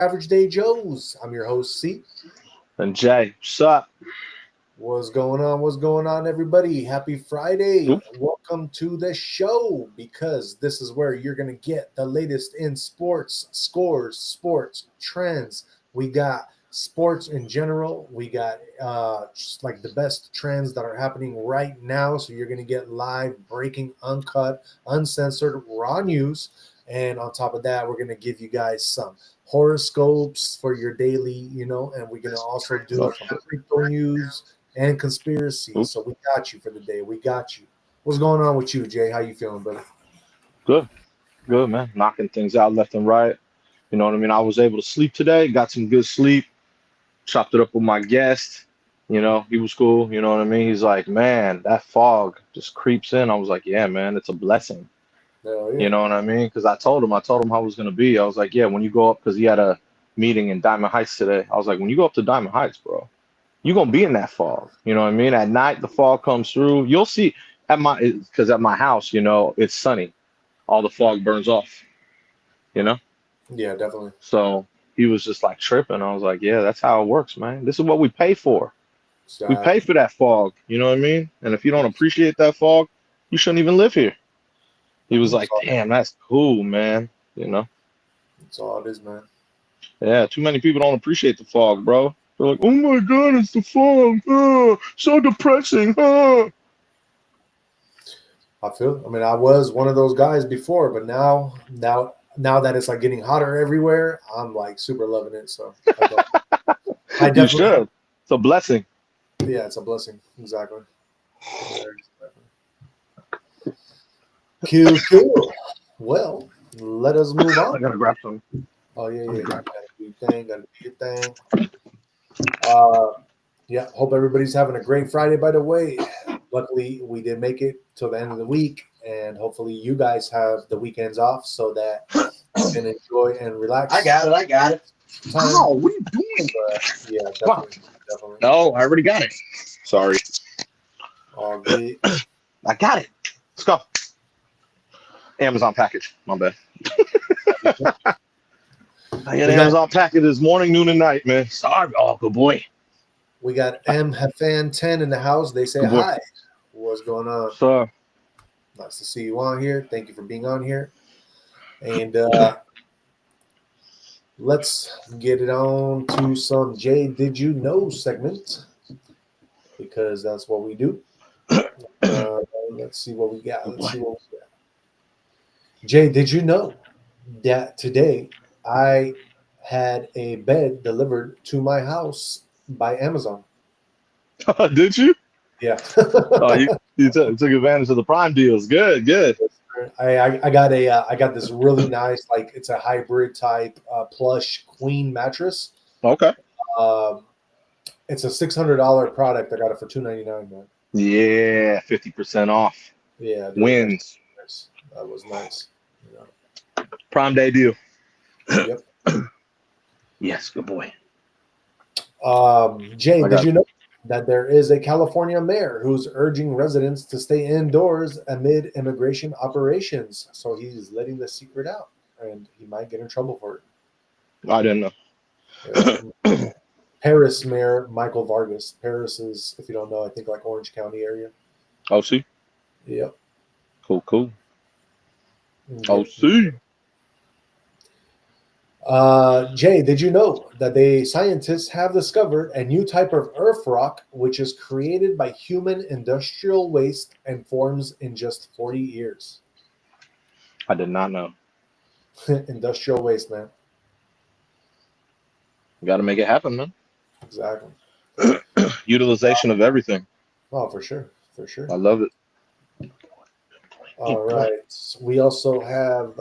Average Day Joes. I'm your host, C. And Jay, what's up? What's going on? What's going on, everybody? Happy Friday. Oop. Welcome to the show because this is where you're going to get the latest in sports, scores, sports, trends. We got sports in general. We got just like the best trends that are happening right now. So you're going to get live, breaking, uncut, uncensored, raw news. And on top of that, we're going to give you guys some horoscopes for your daily, and we're going to also do some crypto news and conspiracy. So we got you for the day. We got you. What's going on with you, Jay? How you feeling, brother? Good, man. Knocking things out left and right. You know what I mean? I was able to sleep today, got some good sleep, chopped it up with my guest. You know, he was cool. You know what I mean? He's like, man, that fog just creeps in. I was like, yeah, man, it's a blessing. Hell yeah. You know what I mean? Because I told him how it was going to be. I was like, yeah, when you go up, because he had a meeting in Diamond Heights today. I was like, when you go up to Diamond Heights, bro, you're going to be in that fog. You know what I mean? At night, the fog comes through. You'll see because at my house, you know, it's sunny. All the fog burns off, you know? Yeah, definitely. So he was just like tripping. I was like, yeah, that's how it works, man. This is what we pay for. We pay for that fog. You know what I mean? And if you don't appreciate that fog, you shouldn't even live here. He was like, damn, that's cool, man. You know? That's all it is, man. Yeah, too many people don't appreciate the fog, bro. They're like, oh my God, it's the fog. So depressing. I mean, I was one of those guys before, but now that it's like getting hotter everywhere, I'm like super loving it. So I You should. It's a blessing. Yeah, it's a blessing. Exactly. Cool. Well, let us move on. I gotta grab some. Oh yeah. Gotta do your thing. Yeah. Hope everybody's having a great Friday. By the way, luckily we did make it till the end of the week, and hopefully you guys have the weekends off so that you can enjoy and relax. I got it. Oh, what are you doing? Yeah, definitely. No, I already got it. Sorry. All good. I got it. Let's go. Amazon package. My bad. I got Amazon packages morning, noon, and night, man. Sorry. Oh, good boy. We got M Hafan 10 in the house. They say hi. What's going on? Sir. Nice to see you on here. Thank you for being on here. And let's get it on to some Jay Did You Know segment, because that's what we do. Let's see what we got. Jay, did you know that today I had a bed delivered to my house by Amazon? Did you? Yeah. you took advantage of the Prime deals. Good. I got this really nice, like, it's a hybrid type plush queen mattress. Okay. It's a $600 product. I got it for $299, man. Yeah, 50% off. Yeah, dude, wins. That was nice. Prime Day deal. Yep. Yes, good boy. Jay, did you know that there is a California mayor who's urging residents to stay indoors amid immigration operations? So he's letting the secret out, and he might get in trouble for it. I didn't know. Paris Mayor Michael Vargas. Paris is, if you don't know, I think like Orange County area. Oh, see? Yep. Cool. Yep. Oh, see? Jay, did you know that scientists have discovered a new type of earth rock which is created by human industrial waste and forms in just 40 years? I did not know. Industrial waste, man. You got to make it happen, man. Exactly. Utilization of everything. Oh, for sure. I love it. All right. We also have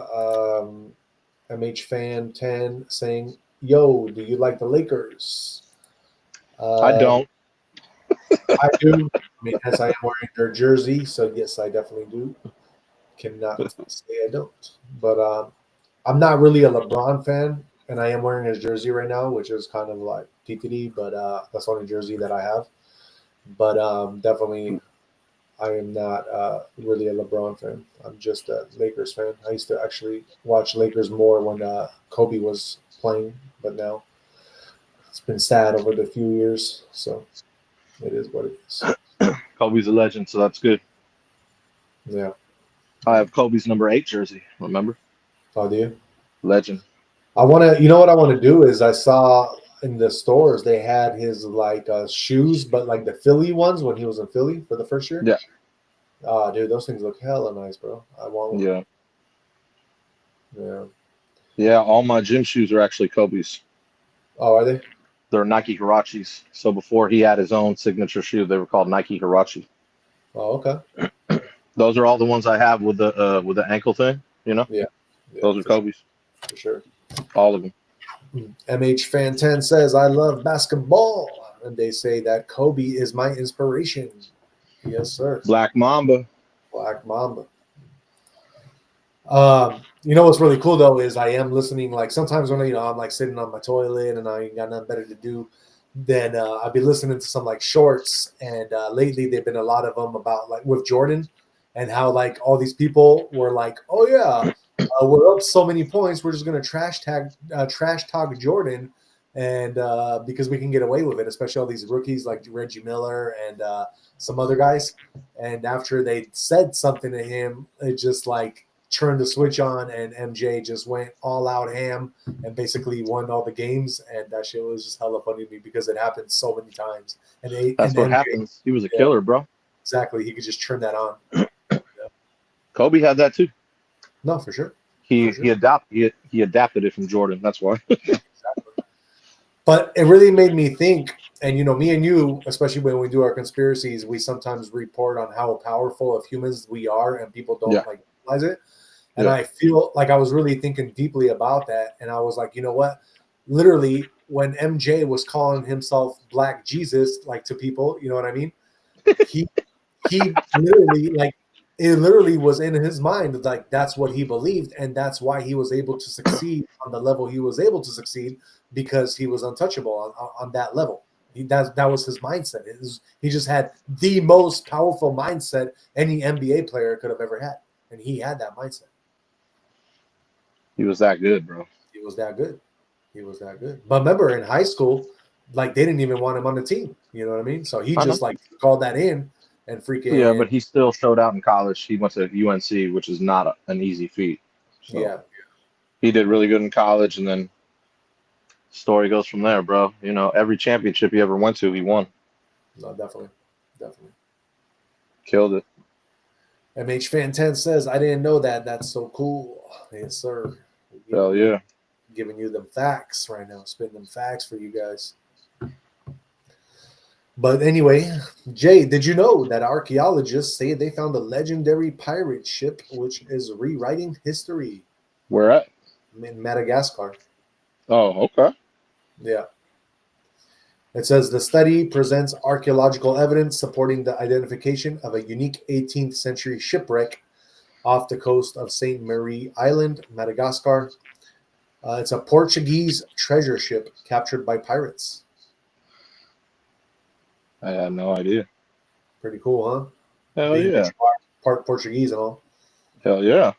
MH Fan 10 saying, yo, do you like the Lakers? I don't. I do. I mean, as I am wearing their jersey, so yes, I definitely do. Cannot say I don't. But I'm not really a LeBron fan, and I am wearing his jersey right now, which is kind of like TTD, but that's the only jersey that I have. But definitely, I am not really a LeBron fan. I'm just a Lakers fan. I used to actually watch Lakers more when Kobe was playing, but now it's been sad over the few years. So it is what it is. Kobe's a legend, so that's good. Yeah. I have Kobe's number 8 jersey. Remember? Oh, do you? Legend. I want to. You know what I want to do is I saw in the stores they had his like shoes, but like the Philly ones when he was in Philly for the first year. Yeah. Oh, dude, those things look hella nice, bro. I want one. Yeah. Yeah. Yeah. All my gym shoes are actually Kobe's. Oh, are they? They're Nike Hirachis. So before he had his own signature shoe, they were called Nike Hirachi. Oh, okay. Those are all the ones I have with the ankle thing. You know, Yeah. those are Kobe's. For sure. All of them. MH Fan 10 says, I love basketball. And they say that Kobe is my inspiration. Yes, sir. Black Mamba. Black Mamba. You know what's really cool though is I am listening. Like sometimes when I'm like sitting on my toilet and I ain't got nothing better to do, then I'll be listening to some like shorts. And lately they've been a lot of them about like with Jordan and how like all these people were like, oh yeah, we're up so many points, we're just gonna trash talk Jordan, and because we can get away with it, especially all these rookies like Reggie Miller and some other guys. And after they said something to him, it just like turned the switch on, and MJ just went all out ham and basically won all the games. And that shit was just hella funny to me because it happened so many times. That's what MJ, happens. He was a killer, bro. Exactly, he could just turn that on. Kobe had that too. No, for sure. He adapted it from Jordan. That's why. Exactly. But it really made me think. And me and you, especially when we do our conspiracies, we sometimes report on how powerful of humans we are, and people don't like realize it. And I feel like I was really thinking deeply about that, and I was like, you know what? Literally, when MJ was calling himself Black Jesus, like to people, you know what I mean? He literally like. It literally was in his mind, like that's what he believed, and that's why he was able to succeed on the level he was able to succeed, because he was untouchable on that level. That was his mindset. He just had the most powerful mindset any NBA player could have ever had, and he had that mindset. He was that good, bro. He was that good. He was that good. But remember, in high school, like they didn't even want him on the team. You know what I mean? So he just like called that in. And freaking but he still showed out in college. He went to UNC, which is not an easy feat. So he did really good in college, and then story goes from there, bro. Every championship he ever went to, he won. No, definitely. Killed it. MH Fan 10 says, I didn't know that. That's so cool. Yes, sir. Hell yeah. Giving you them facts right now. Spitting them facts for you guys. But anyway, Jay, did you know that archaeologists say they found a legendary pirate ship which is rewriting history? Where at? In Madagascar. Oh, okay. Yeah. It says the study presents archaeological evidence supporting the identification of a unique 18th century shipwreck off the coast of Saint Marie Island, Madagascar. It's a Portuguese treasure ship captured by pirates. I had no idea. Pretty cool, huh? Hell yeah. Part Portuguese and all. Hell yeah.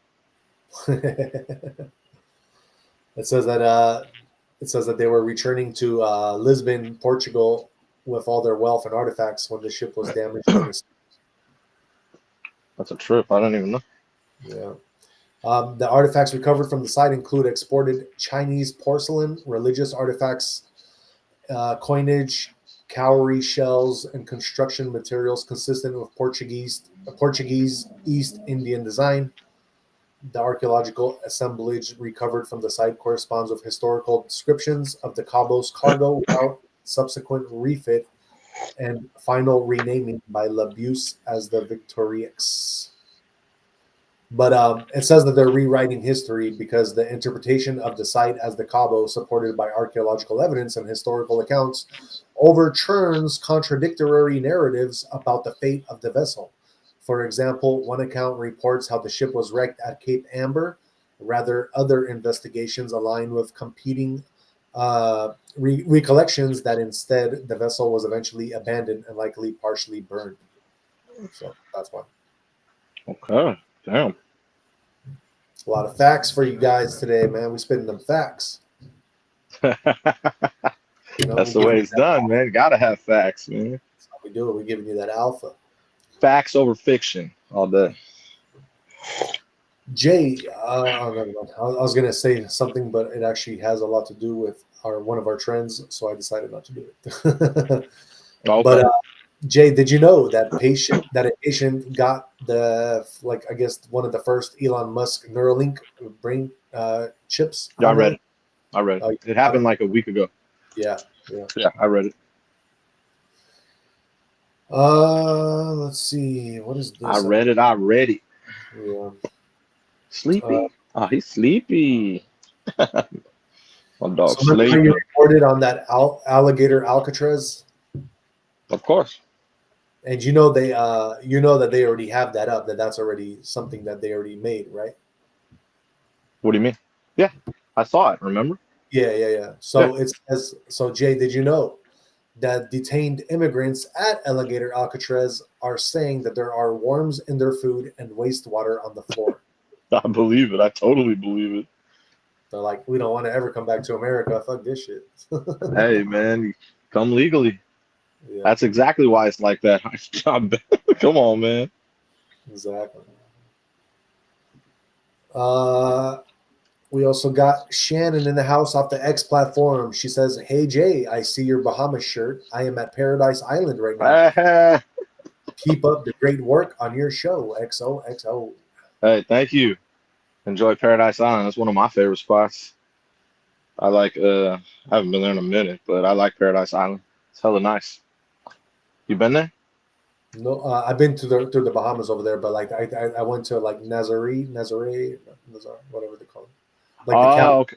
It says that they were returning to Lisbon, Portugal, with all their wealth and artifacts when the ship was damaged. That's a trip. I don't even know. Yeah. The artifacts recovered from the site include exported Chinese porcelain, religious artifacts, coinage, cowrie shells, and construction materials consistent with Portuguese East Indian design. The archaeological assemblage recovered from the site corresponds with historical descriptions of the Cabo's cargo without subsequent refit and final renaming by Labuse as the Victorix. But it says that they're rewriting history because the interpretation of the site as the Cabo, supported by archaeological evidence and historical accounts, overturns contradictory narratives about the fate of the vessel. For example, one account reports how the ship was wrecked at Cape Amber. Rather, other investigations align with competing recollections that instead the vessel was eventually abandoned and likely partially burned. So that's why. Okay. Damn. A lot of facts for you guys today, man. We spitting them facts. You know, That's we're the giving way you it's that done, alpha. man. Gotta have facts, man. That's how we do it. We're giving you that alpha. Facts over fiction all day. Jay, never mind. I was gonna say something, but it actually has a lot to do with one of our trends, so I decided not to do it. Okay. But Jay, did you know that a patient got I guess one of the first Elon Musk Neuralink brain chips? Yeah, I On read there? it. I read it. Oh, you It got happened it? like a week ago. Yeah, yeah. Yeah, I read it. Let's see. What is I this? read it. I read it. Yeah. Uh, Sleepy? Oh, he's sleepy. My dog so remember how you sleepy. reported on that alligator Alcatraz? Of course. And that they already have that up, that's already something that they already made, right? What do you mean? Yeah, I saw it. Remember? Yeah, yeah, yeah. Yeah. So it says, so Jay, did you know that detained immigrants at Alligator Alcatraz are saying that there are worms in their food and wastewater on the floor? I believe it. I totally believe it. They're like, we don't want to ever come back to America. Fuck this shit. Hey, man, come legally. Yeah, That's exactly why it's like that. Come on, man. exactly. Uh, we also got Shannon in the house off the X platform. She says, "Hey Jay, I see your Bahamas shirt. I am at Paradise Island right now. Hey, Keep up the great work on your show. XOXO." thank you. Enjoy Paradise Island. That's one of my favorite spots. I like. I haven't been there in a minute, but I like Paradise Island. It's hella nice. You been there? No, I've been to the Bahamas over there, but like I went to like Nazare, whatever they call it, like the county.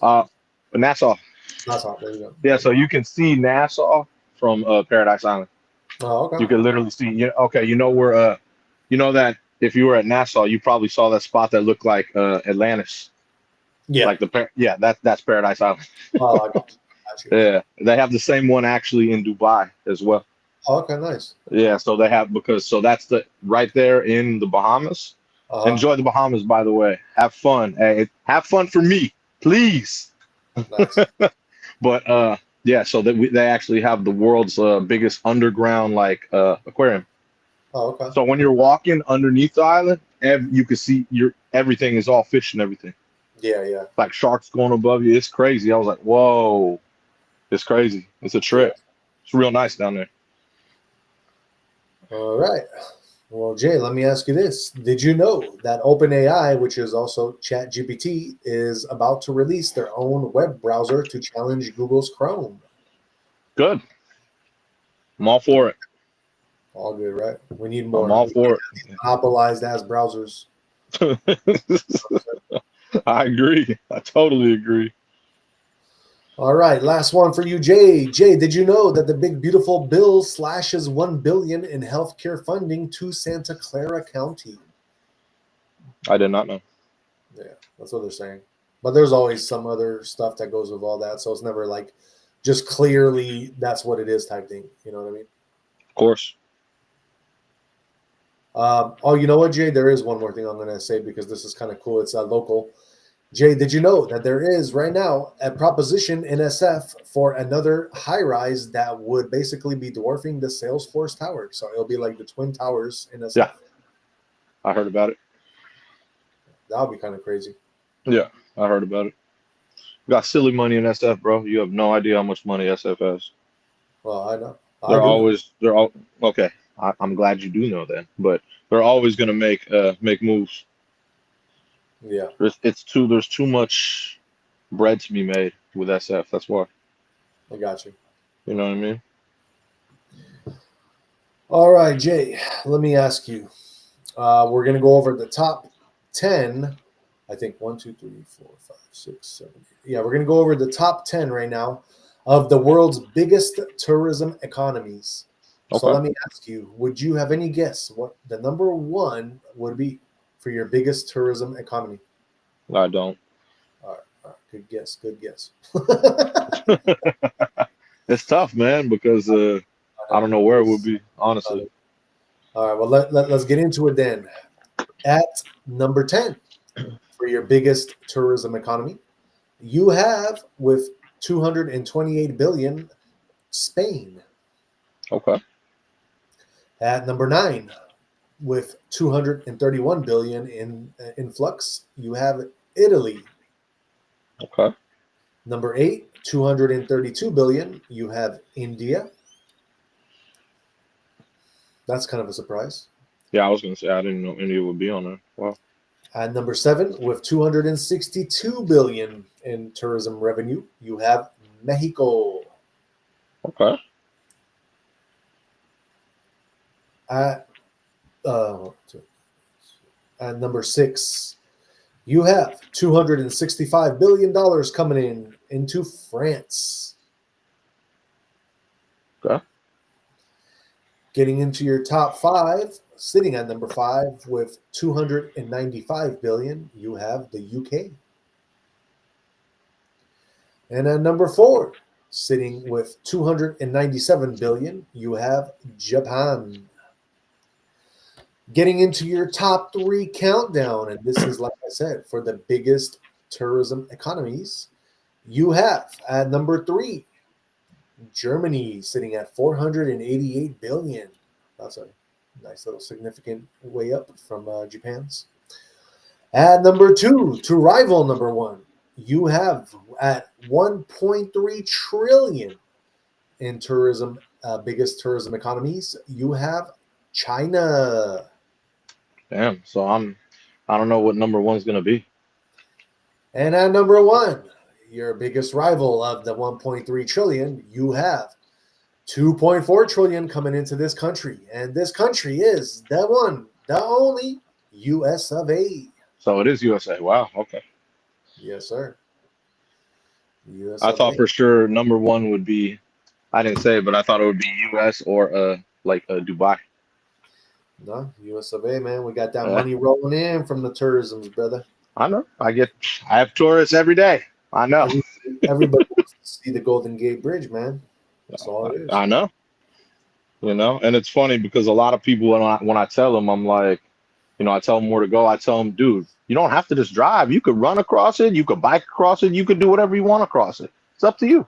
Oh, okay. Nassau. That's all. There you go. Yeah, so you can see Nassau from Paradise Island. Oh, You okay. can literally see. Okay, you know where. You know that if you were at Nassau, you probably saw that spot that looked like Atlantis. Yeah. Like yeah, that's Paradise Island. Oh, I got you. Yeah, they have the same one actually in Dubai as well. Oh, okay, nice. Yeah, so they have so that's the right there in the Bahamas. Uh-huh. Enjoy the Bahamas, by the way. Have fun. Hey, have fun for me, please. Nice. But yeah, so they actually have the world's biggest underground aquarium. Oh, okay. So when you're walking underneath the island, you can see everything is all fish and everything. Yeah, yeah. Like sharks going above you. It's crazy. I was like, whoa, it's crazy. It's a trip. Yeah. It's real nice down there. All right. Well, Jay, let me ask you this. Did you know that OpenAI, which is also ChatGPT, is about to release their own web browser to challenge Google's Chrome? Good. I'm all for it. All good, right? We need more. I'm all for it. Monopolized ass browsers. I agree. I totally agree. All right, last one for you, Jay. Jay, did you know that the big beautiful bill slashes $1 billion in healthcare funding to Santa Clara County? I did not know. Yeah, that's what they're saying. But there's always some other stuff that goes with all that, so it's never like just clearly that's what it is type thing. You know what I mean? Of course. Oh, you know what, Jay? There is one more thing I'm going to say because this is kind of cool. It's local. Jay, did you know that there is right now a proposition in SF for another high rise that would basically be dwarfing the Salesforce Tower? So it'll be like the Twin Towers in SF. Yeah, I heard about it. That would be kind of crazy. Yeah, I heard about it. You got silly money in SF, bro. You have no idea how much money SF has. Well, I know. They're all okay. I'm glad you do know that, but they're always going to make moves. Yeah. There's too much bread to be made with SF. That's why. I got you. You know what I mean? All right, Jay, let me ask you. We're going to go over the top 10. I think 1, 2, 3, 4, 5, 6, 7, 8. Yeah, we're going to go over the top 10 right now of the world's biggest tourism economies. Okay. So let me ask you, would you have any guess what the number one would be for your biggest tourism economy? I don't. All right. Good guess. Good guess. It's tough, man, because I don't know where it would be, honestly. All right. Well, let's get into it then. At number 10 for your biggest tourism economy, you have with 228 billion, Spain. Okay. At number 9, with 231 billion in influx, you have Italy. Okay. Number 8, 232 billion, you have India. That's kind of a surprise. Yeah, I was gonna say I didn't know India would be on there. Wow. At number 7, with 262 billion in tourism revenue, you have Mexico. Okay. At uh, at number 6, you have $265 billion coming into France. Okay. Getting into your top 5, sitting at number 5 with 295 billion, you have the UK. And at number 4, sitting with 297 billion, you have Japan. Getting into your top 3 countdown, and this is, like I said, for the biggest tourism economies, you have at number 3, Germany, sitting at 488 billion. That's a nice little significant way up from Japan's. At number 2, to rival number 1, you have at 1.3 trillion in tourism, biggest tourism economies, you have China. Damn. So I don't know what number one's gonna be. And at number 1, your biggest rival of the 1.3 trillion, you have 2.4 trillion coming into this country. And this country is the one, the only US of A. So it is USA. Wow. Okay. Yes, sir. US I of thought A. for sure number one would be. I didn't say it, but I thought it would be US or like Dubai. No, US of A, man. We got that Yeah. money rolling in from the tourisms, brother. I know. I have tourists every day. I know. Everybody wants to see the Golden Gate Bridge, man. That's all it is. I know. You know, and it's funny because a lot of people when I tell them, I'm like, you know, I tell them where to go. I tell them, dude, you don't have to just drive. You could run across it. You could bike across it. You could do whatever you want across it. It's up to you.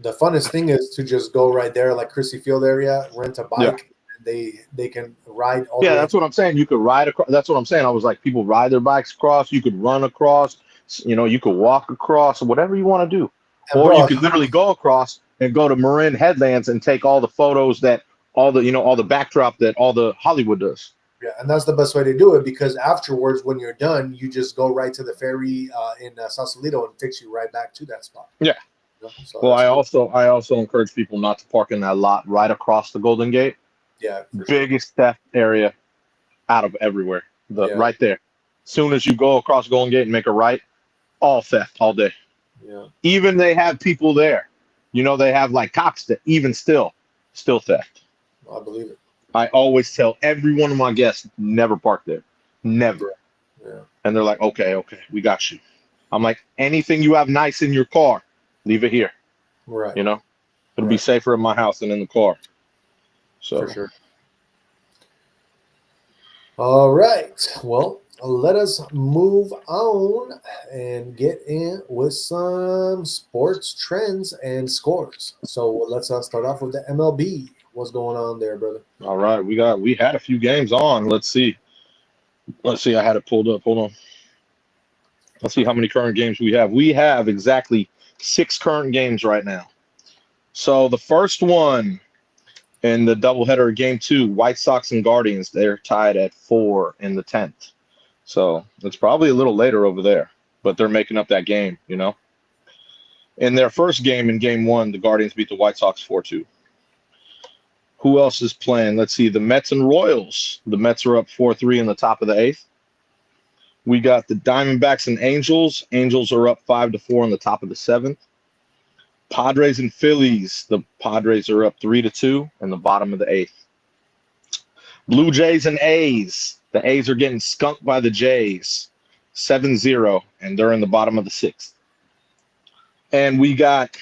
The funnest thing is to just go right there, like Chrissy Field area, rent a bike. Yeah. They can ride all the Yeah, way. that's what I'm saying. You could ride across. That's what I'm saying. I was like, people ride their bikes across. You could run across. You know, you could walk across, whatever you want to do. And Or bro, you could literally go across and go to Marin Headlands and take all the photos that all the backdrop that all the Hollywood does. yeah, and that's the best way to do it because afterwards, when you're done, you just go right to the ferry in Sausalito and it takes you right back to that spot. Yeah. You know? So Well, that's cool. I also encourage people not to park in that lot right across the Golden Gate. Yeah, for sure. Biggest theft area out of everywhere. Yeah. Right there. Soon as you go across Golden Gate and make a right, all theft all day. Yeah. Even they have people there. You know, they have like cops that even still theft. I believe it. I always tell every one of my guests, never park there. Never. Yeah. And they're like, okay, we got you. I'm like, anything you have nice in your car, leave it here. Right. You know, it'll be safer in my house than in the car. So For sure. All right. Well, let us move on and get in with some sports trends and scores. So let's start off with the MLB. What's going on there, brother? all right, we had a few games on. Let's see. I had it pulled up. Hold on. Let's see how many current games we have. We have exactly 6 current games right now. So the first one in the doubleheader, game 2, White Sox and Guardians, they're tied at 4 in the 10th. So it's probably a little later over there, but they're making up that game, you know. In their first game, in game 1, the Guardians beat the White Sox 4-2. Who else is playing? Let's see, the Mets and Royals. The Mets are up 4-3 in the top of the 8th. We got the Diamondbacks and Angels. Angels are up 5-4 in the top of the 7th. Padres and Phillies. The Padres are up 3-2 in the bottom of the 8th. Blue Jays and A's. The A's are getting skunked by the Jays 7-0, and they're in the bottom of the 6th. And we got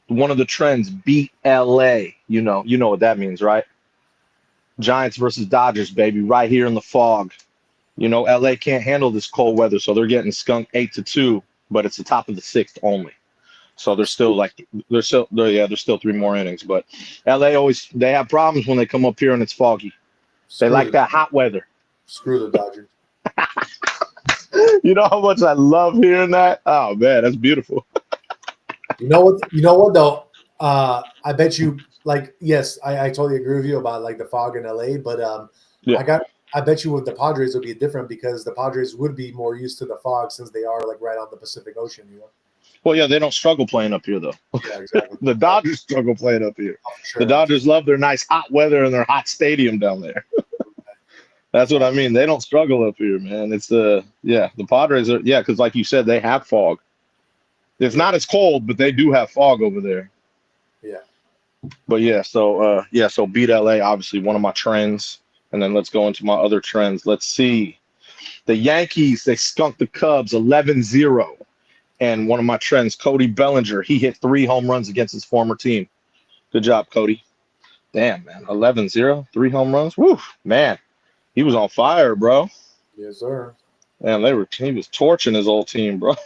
one of the trends, beat LA. You know what that means, right? Giants versus Dodgers, baby, right here in the fog. You know, LA can't handle this cold weather, so they're getting skunked 8-2, but it's the top of the 6th only. So there's still there's still 3 more innings. But LA they have problems when they come up here and it's foggy. They like that hot weather. Screw the Dodgers. You know how much I love hearing that? Oh man, that's beautiful. You know what though? I bet you yes, I totally agree with you about like the fog in LA, but I bet you with the Padres would be different because the Padres would be more used to the fog since they are like right on the Pacific Ocean, you know. Well, yeah, they don't struggle playing up here though. Yeah, exactly. The Dodgers struggle playing up here. Oh, sure. The Dodgers love their nice hot weather and their hot stadium down there. That's what I mean. They don't struggle up here, man. It's the Padres are because like you said, they have fog. It's not as cold, but they do have fog over there. Yeah. But so beat LA, obviously one of my trends. And then let's go into my other trends. Let's see. The Yankees, they skunked the Cubs 11-0. And one of my trends, Cody Bellinger, he hit 3 home runs against his former team. Good job, Cody. Damn, man. 11-0, 3 home runs. Woo, man. He was on fire, bro. Yes, sir. Man, he was torching his old team, bro.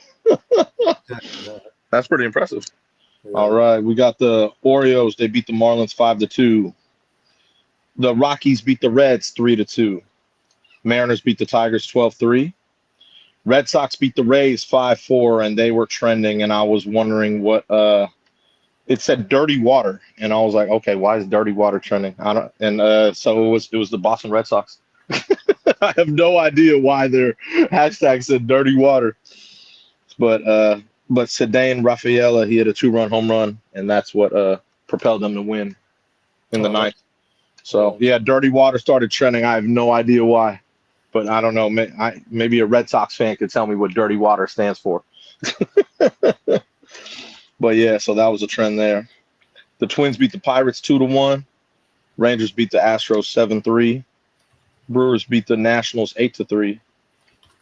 That's pretty impressive. Yeah. All right, we got the Orioles. They beat the Marlins 5-2. The Rockies beat the Reds 3-2. Mariners beat the Tigers 12-3. Red Sox beat the Rays 5-4, and they were trending. And I was wondering what it said. Dirty water, and I was like, okay, why is dirty water trending? So it was the Boston Red Sox. I have no idea why their hashtag said dirty water. But Cedane Rafaela, he had a 2-run home run, and that's what propelled them to win in the ninth. So, yeah, dirty water started trending. I have no idea why. But I don't know. Maybe a Red Sox fan could tell me what dirty water stands for. But, yeah, so that was a trend there. The Twins beat the Pirates 2-1. Rangers beat the Astros 7-3. Brewers beat the Nationals 8-3.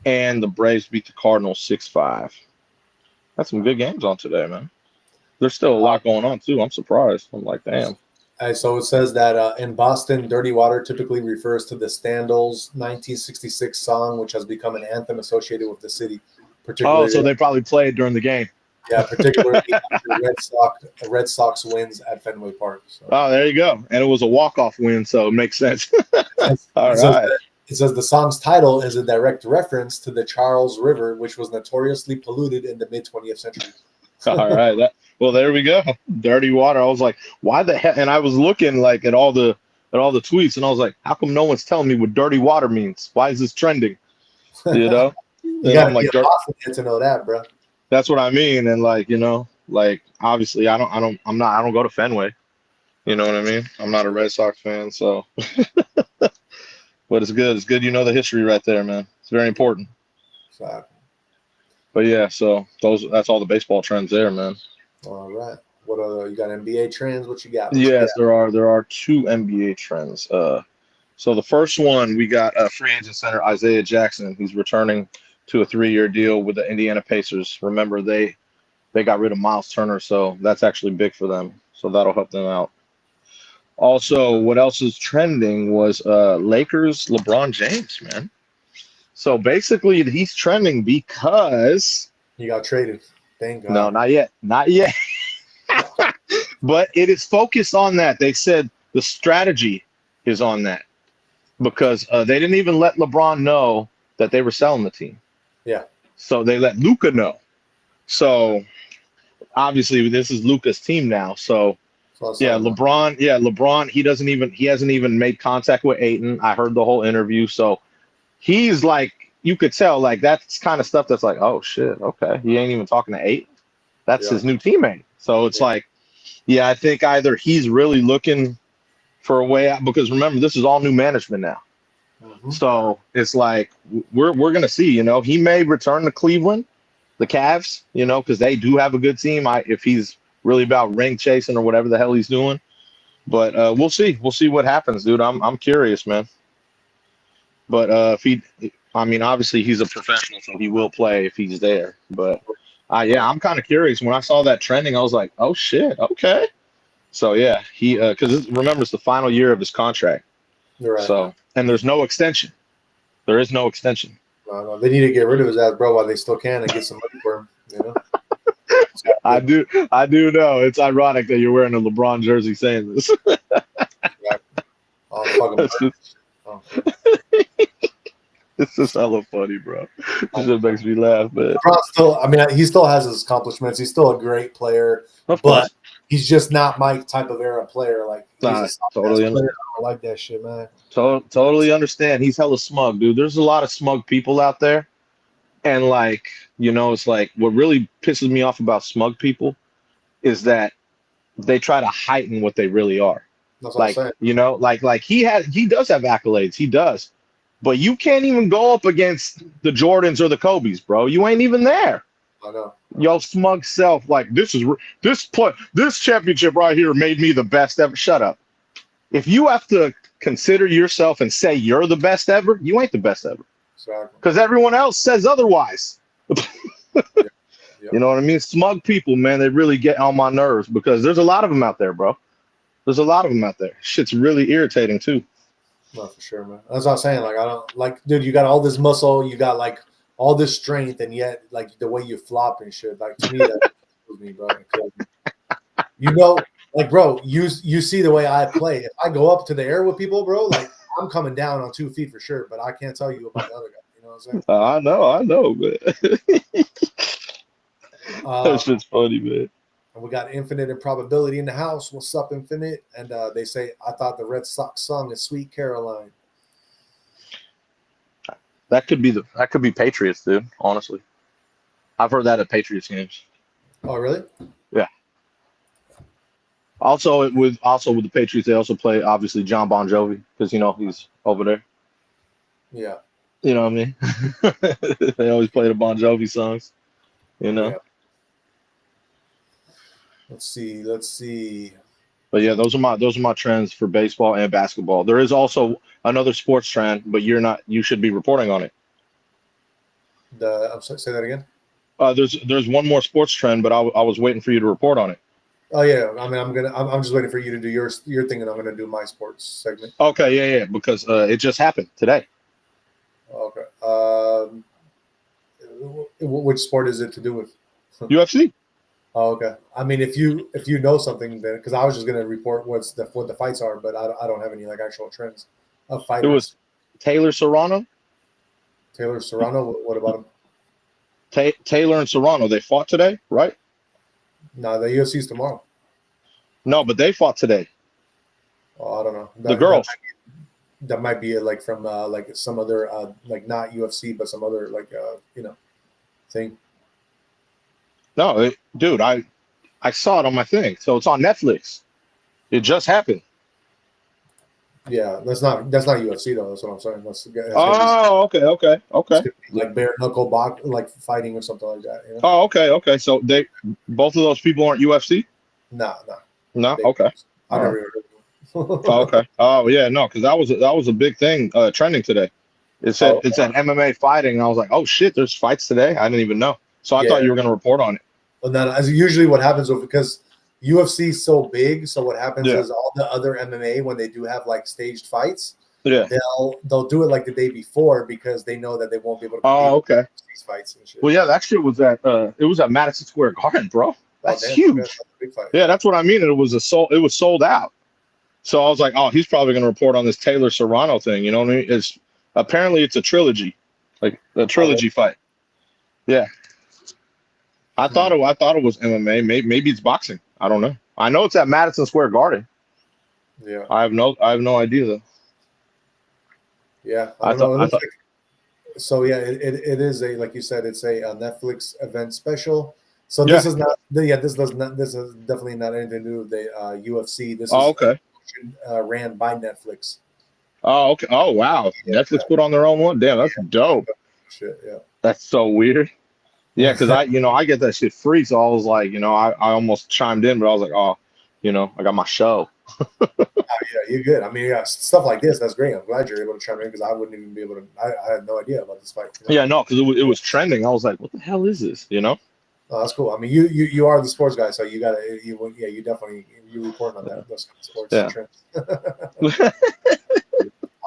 And the Braves beat the Cardinals 6-5. That's some good games on today, man. There's still a lot going on, too. I'm surprised. I'm like, damn. So it says that in Boston, dirty water typically refers to the Standal's 1966 song, which has become an anthem associated with the city. Oh, so they probably played during the game. Yeah, particularly after Red Sox wins at Fenway Park. So. Oh, there you go. And it was a walk-off win, so it makes sense. All right. It says the song's title is a direct reference to the Charles River, which was notoriously polluted in the mid-20th century. All right. Well, there we go. Dirty water. I was like, why the heck? And I was looking like at all the tweets, and I was like, how come no one's telling me what dirty water means? Why is this trending? You know? You got to be a Boston to know that, bro. That's what I mean. And obviously I don't go to Fenway. You know what I mean? I'm not a Red Sox fan, so but it's good. It's good you know the history right there, man. It's very important. Exactly. But yeah, so that's all the baseball trends there, man. All right. What you got NBA trends? What you got? Yes, there are 2 NBA trends. So the first one, we got free agent center Isaiah Jackson, who's returning to a 3-year deal with the Indiana Pacers. Remember, they got rid of Miles Turner, so that's actually big for them. So that'll help them out. Also, what else is trending was Lakers LeBron James, man. So basically, he's trending because he got traded. Thank God. No, not yet. Not yet. But it is focused on that. They said the strategy is on that because they didn't even let LeBron know that they were selling the team. Yeah. So they let Luka know. So obviously this is Luka's team now. So LeBron, he hasn't even made contact with Ayton. I heard the whole interview. So he's like, you could tell, like, that's kind of stuff that's like, oh shit, okay. He ain't even talking to Ayton. That's his new teammate. So it's like, I think either he's really looking for a way out, because remember, this is all new management now. Mm-hmm. So it's like, we're going to see, he may return to Cleveland, the Cavs, because they do have a good team. If he's really about ring chasing or whatever the hell he's doing, but we'll see. We'll see what happens, dude. I'm curious, man. But obviously he's a professional, so he will play if he's there. But I'm kind of curious. When I saw that trending, I was like, oh shit, okay. So yeah, he because remember, it's the final year of his contract. Right. So, and there's no extension. There is no extension. No, they need to get rid of his ass, bro, while they still can and get some money for him. I do know. It's ironic that you're wearing a LeBron jersey saying this. Oh, fuck him. It's just, Oh, it's just hella funny, bro. It just makes me laugh, man. LeBron still, I mean, he still has his accomplishments. He's still a great player, Of but course. he's just not my type of era player. Like he's Nah, a soft totally ass player. understand. I don't like that shit, man. Totally understand. He's hella smug, dude. There's a lot of smug people out there. And like, it's like what really pisses me off about smug people is that they try to heighten what they really are. That's what I'm Like, saying. like he does have accolades. He does. But you can't even go up against the Jordans or the Kobes, bro. You ain't even there. I know. Yo, smug self, like this championship right here made me the best ever. Shut up. If you have to consider yourself and say you're the best ever, you ain't the best ever. Exactly. Because everyone else says otherwise. Yep. You know what I mean? Smug people, man, they really get on my nerves because there's a lot of them out there, bro. There's a lot of them out there. Shit's really irritating too. No, for sure, man. That's what I'm saying. Like, I don't like, dude. You got all this muscle, you got like all this strength, and yet, like the way you flop and shit. Like to me, that kills me, bro. It kills me. Like, bro, you see the way I play. If I go up to the air with people, bro, like I'm coming down on 2 feet for sure. But I can't tell you about the other guy. You know what I'm saying? I know, man. That shit's funny, man. And we got Infinite Improbability in the house. What's up, Infinite? And they say, I thought the Red Sox song is Sweet Caroline. That could be Patriots, dude. Honestly, I've heard that at Patriots games. Oh, really? Yeah. Also, with the Patriots, they also play obviously John Bon Jovi because he's over there. Yeah. You know what I mean? They always play the Bon Jovi songs. Yeah. Let's see. But yeah, those are my trends for baseball and basketball. There is also another sports trend, but you should be reporting on it. I'm sorry, say that again. There's one more sports trend, but I was waiting for you to report on it. Oh yeah, I mean I'm just waiting for you to do your thing, and I'm gonna do my sports segment. Okay, yeah, because it just happened today. Okay. Which sport is it to do with? UFC. Oh, okay. I mean, if you know something, then because I was just gonna report what the fights are, but I don't have any like actual trends of fighters. It was Taylor Serrano. Taylor Serrano. What about him? Taylor and Serrano, they fought today, right? No, the UFC's tomorrow. No, but they fought today. Oh, I don't know. The girls. That might be like from like some other like not UFC, but some other like thing. No, dude, I saw it on my thing, so it's on Netflix. It just happened. Yeah, that's not UFC though. That's what I'm saying. That's Okay. Like bare knuckle like fighting or something like that. Oh, okay. So both of those people aren't UFC? No. Okay. I never heard of them. Oh, okay. Oh yeah, no, because that was a big thing trending today. It said MMA fighting, and I was like, oh shit, there's fights today. I didn't even know. So I thought you were gonna report on it. Well, no, as usually what happens because UFC is so big. So what happens is all the other MMA when they do have like staged fights, they'll do it like the day before because they know that they won't be able to these fights and shit. Well, yeah, that shit was at Madison Square Garden, bro. That's huge. That's a big fight. Yeah, that's what I mean. It was sold out. So I was like, oh, he's probably gonna report on this Taylor Serrano thing. You know what I mean? Apparently it's a trilogy, like a trilogy fight. Yeah. I thought it was MMA. Maybe it's boxing. I don't know. I know it's at Madison Square Garden. Yeah. I have no idea though. Yeah. I don't know. So yeah, it is like you said, it's a Netflix event special. So this is not. Yeah, this is definitely not anything to do with the UFC. This is ran by Netflix. Oh, okay. Oh, wow. Yeah, Netflix put on their own one. Damn, that's dope. Shit, yeah. That's so weird. Yeah, because I get that shit free, so I was like, I almost chimed in, but I was like, oh, I got my show. Yeah, you're good. I mean, stuff like this, that's great. I'm glad you're able to chime in because I wouldn't even be able to. I had no idea about this fight. Yeah, no, because it was trending. I was like, what the hell is this? Oh, that's cool. I mean, you are the sports guy, so you gotta you definitely report on that those kind of sports trends.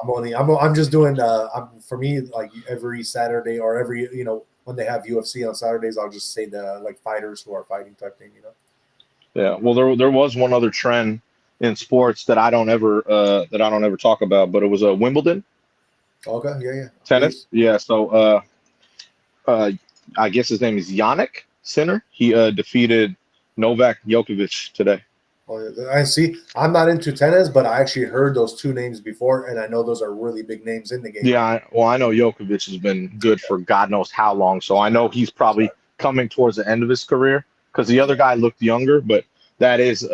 I'm just doing for me like every Saturday or every when they have UFC on Saturdays, I'll just say the like fighters who are fighting type thing, you know. Yeah. Well, there was one other trend in sports that I don't ever talk about, but it was Wimbledon Okay, yeah, tennis. please. Yeah. So uh, I guess his name is Yannick Sinner. He defeated Novak Djokovic today. Oh, yeah. I see. I'm not into tennis, but I actually heard those two names before, and I know those are really big names in the game. Yeah. Well, I know Djokovic has been good for God knows how long, so I know he's probably coming towards the end of his career because the other guy looked younger, but that is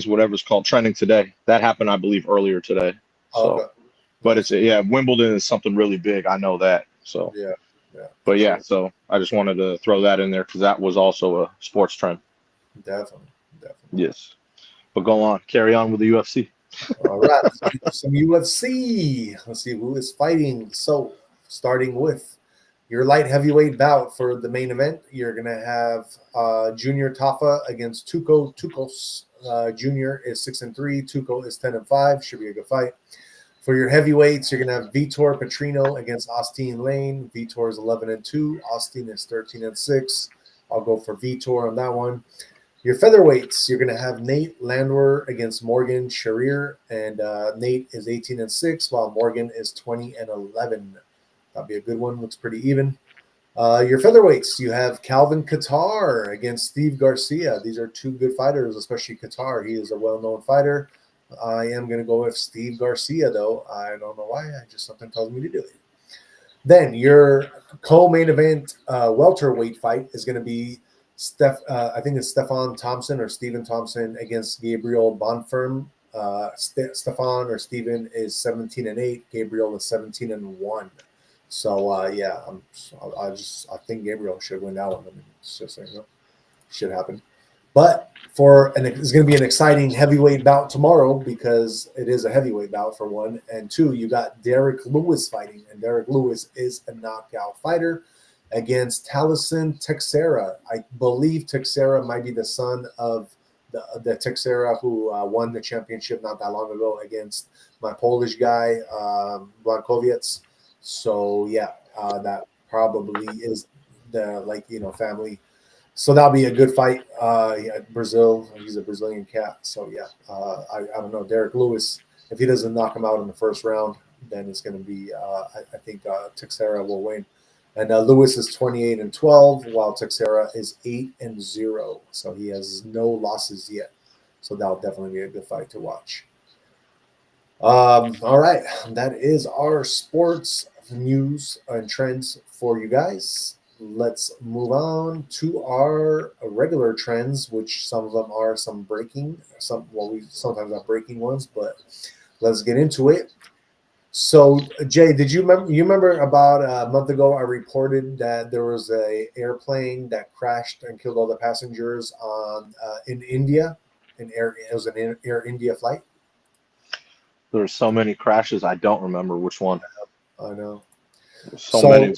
whatever's called trending today. That happened, I believe, earlier today. So, Okay, but nice. yeah, Wimbledon is something really big. I know that. So, Yeah, yeah, for but yeah, sure. so I just wanted to throw that in there because that was also a sports trend. Definitely, definitely. Yes, but go on, carry on with the UFC. All right, let's do some UFC. Let's see who is fighting. So, starting with your light heavyweight bout for the main event, you're gonna have Junior Tafa against Tuco Tucos. Junior is 6-3. Tuco is 10-5. Should be a good fight. For your heavyweights, you're gonna have Vitor Petrino against Austin Lane. Vitor is 11-2. Austin is 13-6. I'll go for Vitor on that one. Your featherweights, you're going to have Nate Landwehr against Morgan Sharir, and Nate is 18-6, while Morgan is 20-11. That'll be a good one. Looks pretty even. Your featherweights, you have Calvin Kattar against Steve Garcia. These are two good fighters, especially Kattar. He is a well-known fighter. I am going to go with Steve Garcia, though. I don't know why. Just something tells me to do it. Then your co-main event welterweight fight is going to be I think it's Stefan Thompson or Stephen Thompson against Gabriel Bonfirm. Stefan or Stephen is 17-8. Gabriel is 17-1. So yeah, I think Gabriel should win that one. I mean, it's just should happen. But it's going to be an exciting heavyweight bout tomorrow because it is a heavyweight bout for one, and two, you got Derek Lewis fighting, and Derek Lewis is a knockout fighter against Taliesin Texera. I believe Texera might be the son of the Texera who won the championship not that long ago against my Polish guy Blankowiec. So yeah, that probably is the family. So that'll be a good fight. Yeah, Brazil, he's a Brazilian cat. So yeah, I don't know. Derek Lewis, if he doesn't knock him out in the first round, then it's going to be. I think Texera will win. And Lewis is 28-12, while Texera is 8-0. So he has no losses yet. So that'll definitely be a good fight to watch. All right, that is our sports news and trends for you guys. Let's move on to our regular trends, which some of them are some breaking, we sometimes have breaking ones, but let's get into it. So, Jay, did you remember about a month ago I reported that there was a airplane that crashed and killed all the passengers in India? It was an Air India flight. There's so many crashes, I don't remember which one. I know. So many.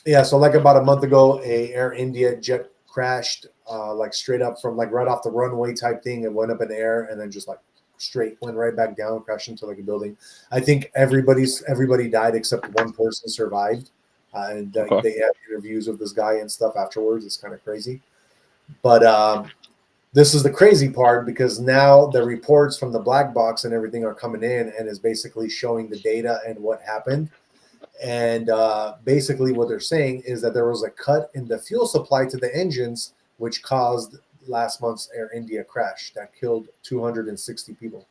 Yeah, so like about a month ago, a Air India jet crashed, like straight up from like right off the runway type thing. It went up in the air and then just like straight went right back down, crashed into like a building. I think everybody died except one person survived, and Okay. they had interviews with this guy and stuff afterwards. It's kind of crazy, but this is the crazy part because now the reports from the black box and everything are coming in and is basically showing the data and what happened. And basically what they're saying is that there was a cut in the fuel supply to the engines, which caused last month's Air India crash that killed 260 people.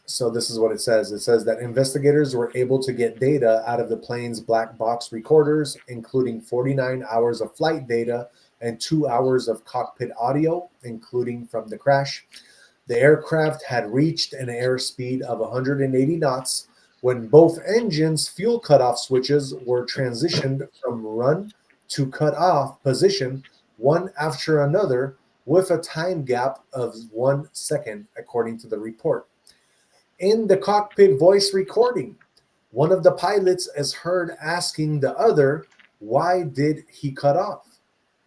So this is what it says. It says that investigators were able to get data out of the plane's black box recorders, including 49 hours of flight data and 2 hours of cockpit audio, including from the crash. The aircraft had reached an airspeed of 180 knots when both engines' fuel cutoff switches were transitioned from run to cut off position, one after another, with a time gap of 1 second, according to the report. In the cockpit voice recording, one of the pilots is heard asking the other, "Why did he cut off?"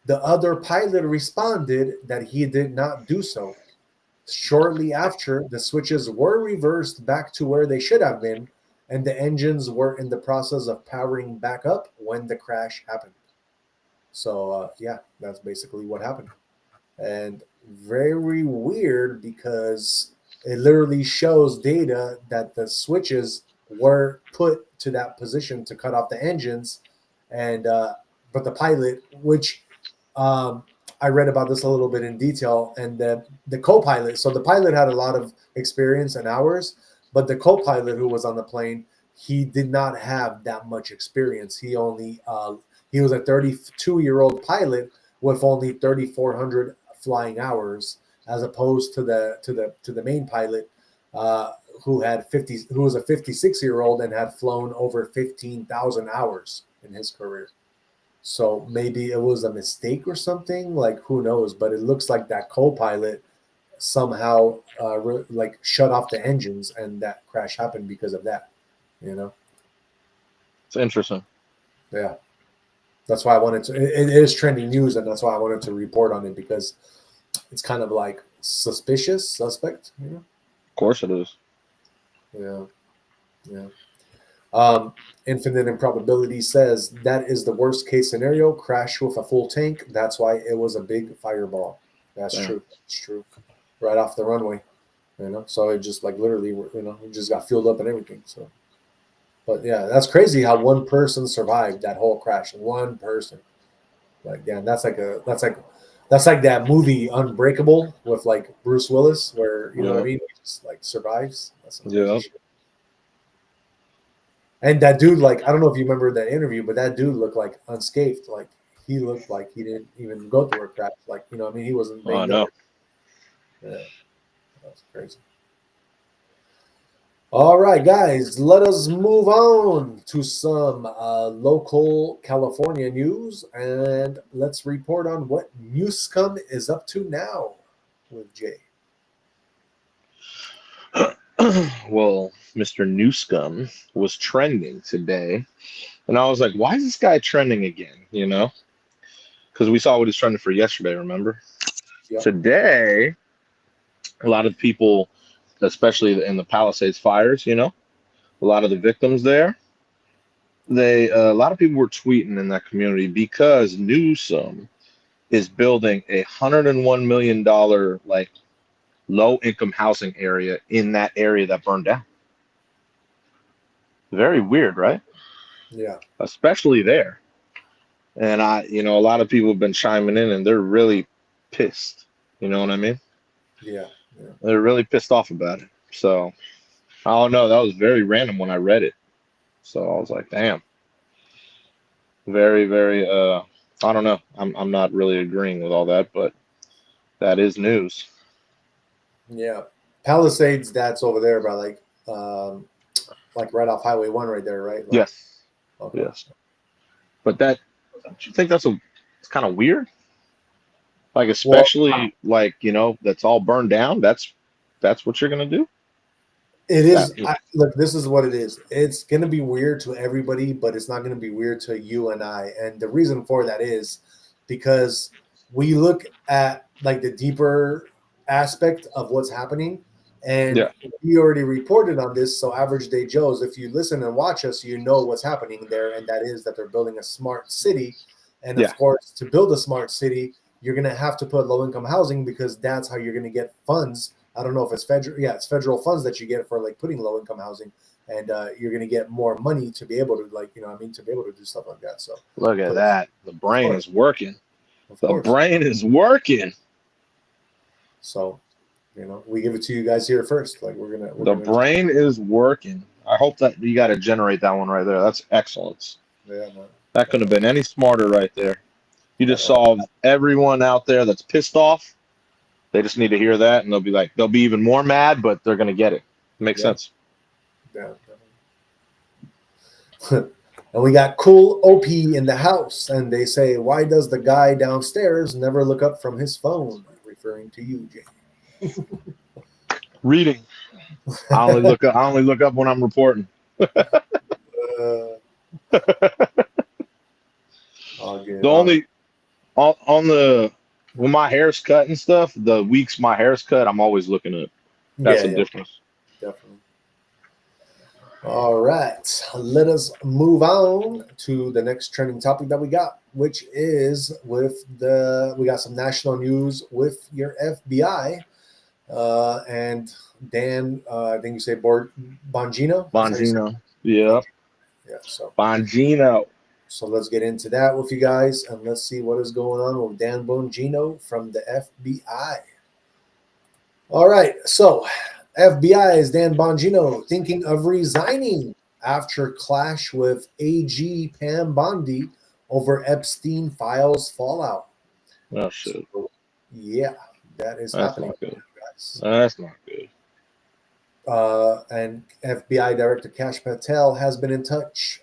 The other pilot responded that he did not do so. Shortly after, the switches were reversed back to where they should have been. and the engines were in the process of powering back up when the crash happened. So yeah, that's basically what happened. And very weird because it literally shows data that the switches were put to that position to cut off the engines, and but the pilot, which um, I read about this a little bit in detail, and the co-pilot. So the pilot had a lot of experience and hours, but the co-pilot who was on the plane, he did not have that much experience. He was a 32-year-old pilot with only 3,400 flying hours, as opposed to the main pilot, who was a 56-year-old and had flown over 15,000 hours in his career. So maybe it was a mistake or something. Like, who knows? But it looks like that co-pilot somehow like shut off the engines, and that crash happened because of that. You know? It's interesting. Yeah. That's why I wanted to. It is trending news, and that's why I wanted to report on it, because it's kind of like suspect. You know? Of course it is. Yeah. Yeah. Infinite Improbability says that is the worst case scenario. Crash with a full tank. That's why it was a big fireball. That's true. It's true. Right off the runway, you know. So it just like literally, you know, it just got fueled up and everything. So, but yeah, that's crazy how one person survived that whole crash. One person. Like, yeah, that's like that movie Unbreakable with like Bruce Willis, where you know what I mean, he just like survives. That's Yeah. And that dude, like, I don't know if you remember that interview, but that dude looked like unscathed. Like, he looked like he didn't even go through a crash. Like, you know what I mean? He wasn't Oh, banged no. up. Yeah, that's crazy. All right, guys, let us move on to some local California news, and let's report on what Newscom is up to now with Jay. Well, Mr. Newscom was trending today, and I was like, why is this guy trending again? You know, because we saw what he's trending for yesterday, remember? Yep. Today, a lot of people, especially in the Palisades fires, you know, a lot of the victims there, a lot of people were tweeting in that community because Newsom is building $101 million like low income housing area in that area that burned down. Very weird, right? Yeah. Especially there. And a lot of people have been chiming in, and they're really pissed. You know what I mean? Yeah. They're really pissed off about it. So I don't know. That was very random when I read it. So I was like, damn. Very, very. I don't know. I'm not really agreeing with all that, but that is news. Yeah. Palisades, that's over there by like right off Highway 1 right there, right? Like, Yes. Okay. Yes. But don't you think it's kind of weird? Like, especially like, that's all burned down. That's what you're going to do? It is. Look, this is what it is. It's going to be weird to everybody, but it's not going to be weird to you and I. And the reason for that is because we look at like the deeper aspect of what's happening. And we already reported on this. So Average Day Joes, if you listen and watch us, you know what's happening there. And that is that they're building a smart city. And of course, to build a smart city, you're going to have to put low income housing, because that's how you're going to get funds. I don't know if it's federal. Yeah, it's federal funds that you get for like putting low income housing, and you're going to get more money to be able to to be able to do stuff like that. So look at that. The brain is working. The brain is working. So, we give it to you guys here first. Like the brain is working. I hope that you got to generate that one right there. That's excellence. Yeah, man. That couldn't have been any smarter right there. You just solved everyone out there that's pissed off. They just need to hear that, and they'll be even more mad, but they're gonna get it. Makes sense. Yeah. And we got Cool OP in the house, and they say, "Why does the guy downstairs never look up from his phone?" Referring to you, Jay. Reading. I only look up when I'm reporting. When my hair's cut and stuff, the weeks my hair's cut, I'm always looking up. That's the difference. Definitely. All right, let us move on to the next trending topic that we got, which is we got some national news with your FBI and Dan. I think you say Bongino. Bongino. Yeah. Yeah. Bongino. So let's get into that with you guys, and let's see what is going on with Dan Bongino from the FBI. All right, so FBI's Dan Bongino thinking of resigning after clash with AG Pam Bondi over Epstein files fallout. Oh shit. So, yeah, that is That's happening, not good. guys. That's not good. And FBI Director Kash Patel has been in touch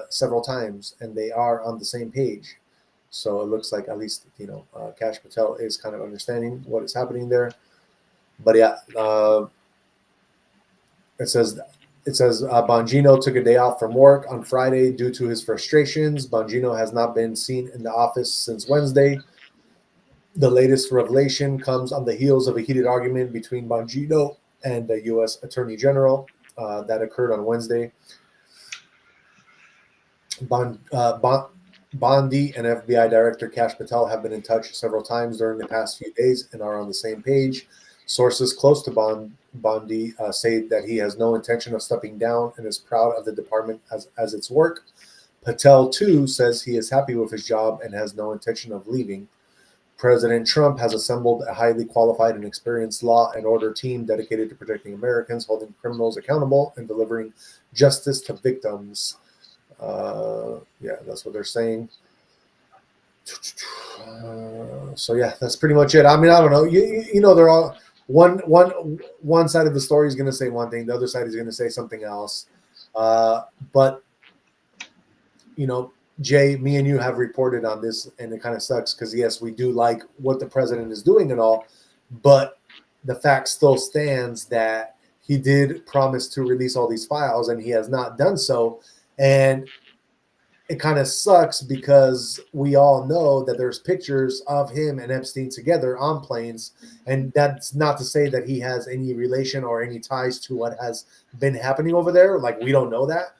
several times, and they are on the same page. So it looks like at least Kash Patel is kind of understanding what is happening there. But yeah, it says Bongino took a day off from work on Friday due to his frustrations. Bongino has not been seen in the office since Wednesday. The latest revelation comes on the heels of a heated argument between Bongino and the U.S. Attorney General that occurred on Wednesday. Bondi and FBI Director Kash Patel have been in touch several times during the past few days and are on the same page. Sources close to Bondi say that he has no intention of stepping down and is proud of the department as its work. Patel, too, says he is happy with his job and has no intention of leaving. President Trump has assembled a highly qualified and experienced law and order team dedicated to protecting Americans, holding criminals accountable, and delivering justice to victims. Yeah, that's what they're saying. So yeah, that's pretty much it. I mean, I don't know. You know, they're all one side of the story is going to say one thing, the other side is going to say something else. But you know, Jay, me and you have reported on this, and it kind of sucks because yes, we do like what the president is doing and all, but the fact still stands that he did promise to release all these files, and he has not done so. And it kind of sucks because we all know that there's pictures of him and Epstein together on planes. And that's not to say that he has any relation or any ties to what has been happening over there. Like, we don't know that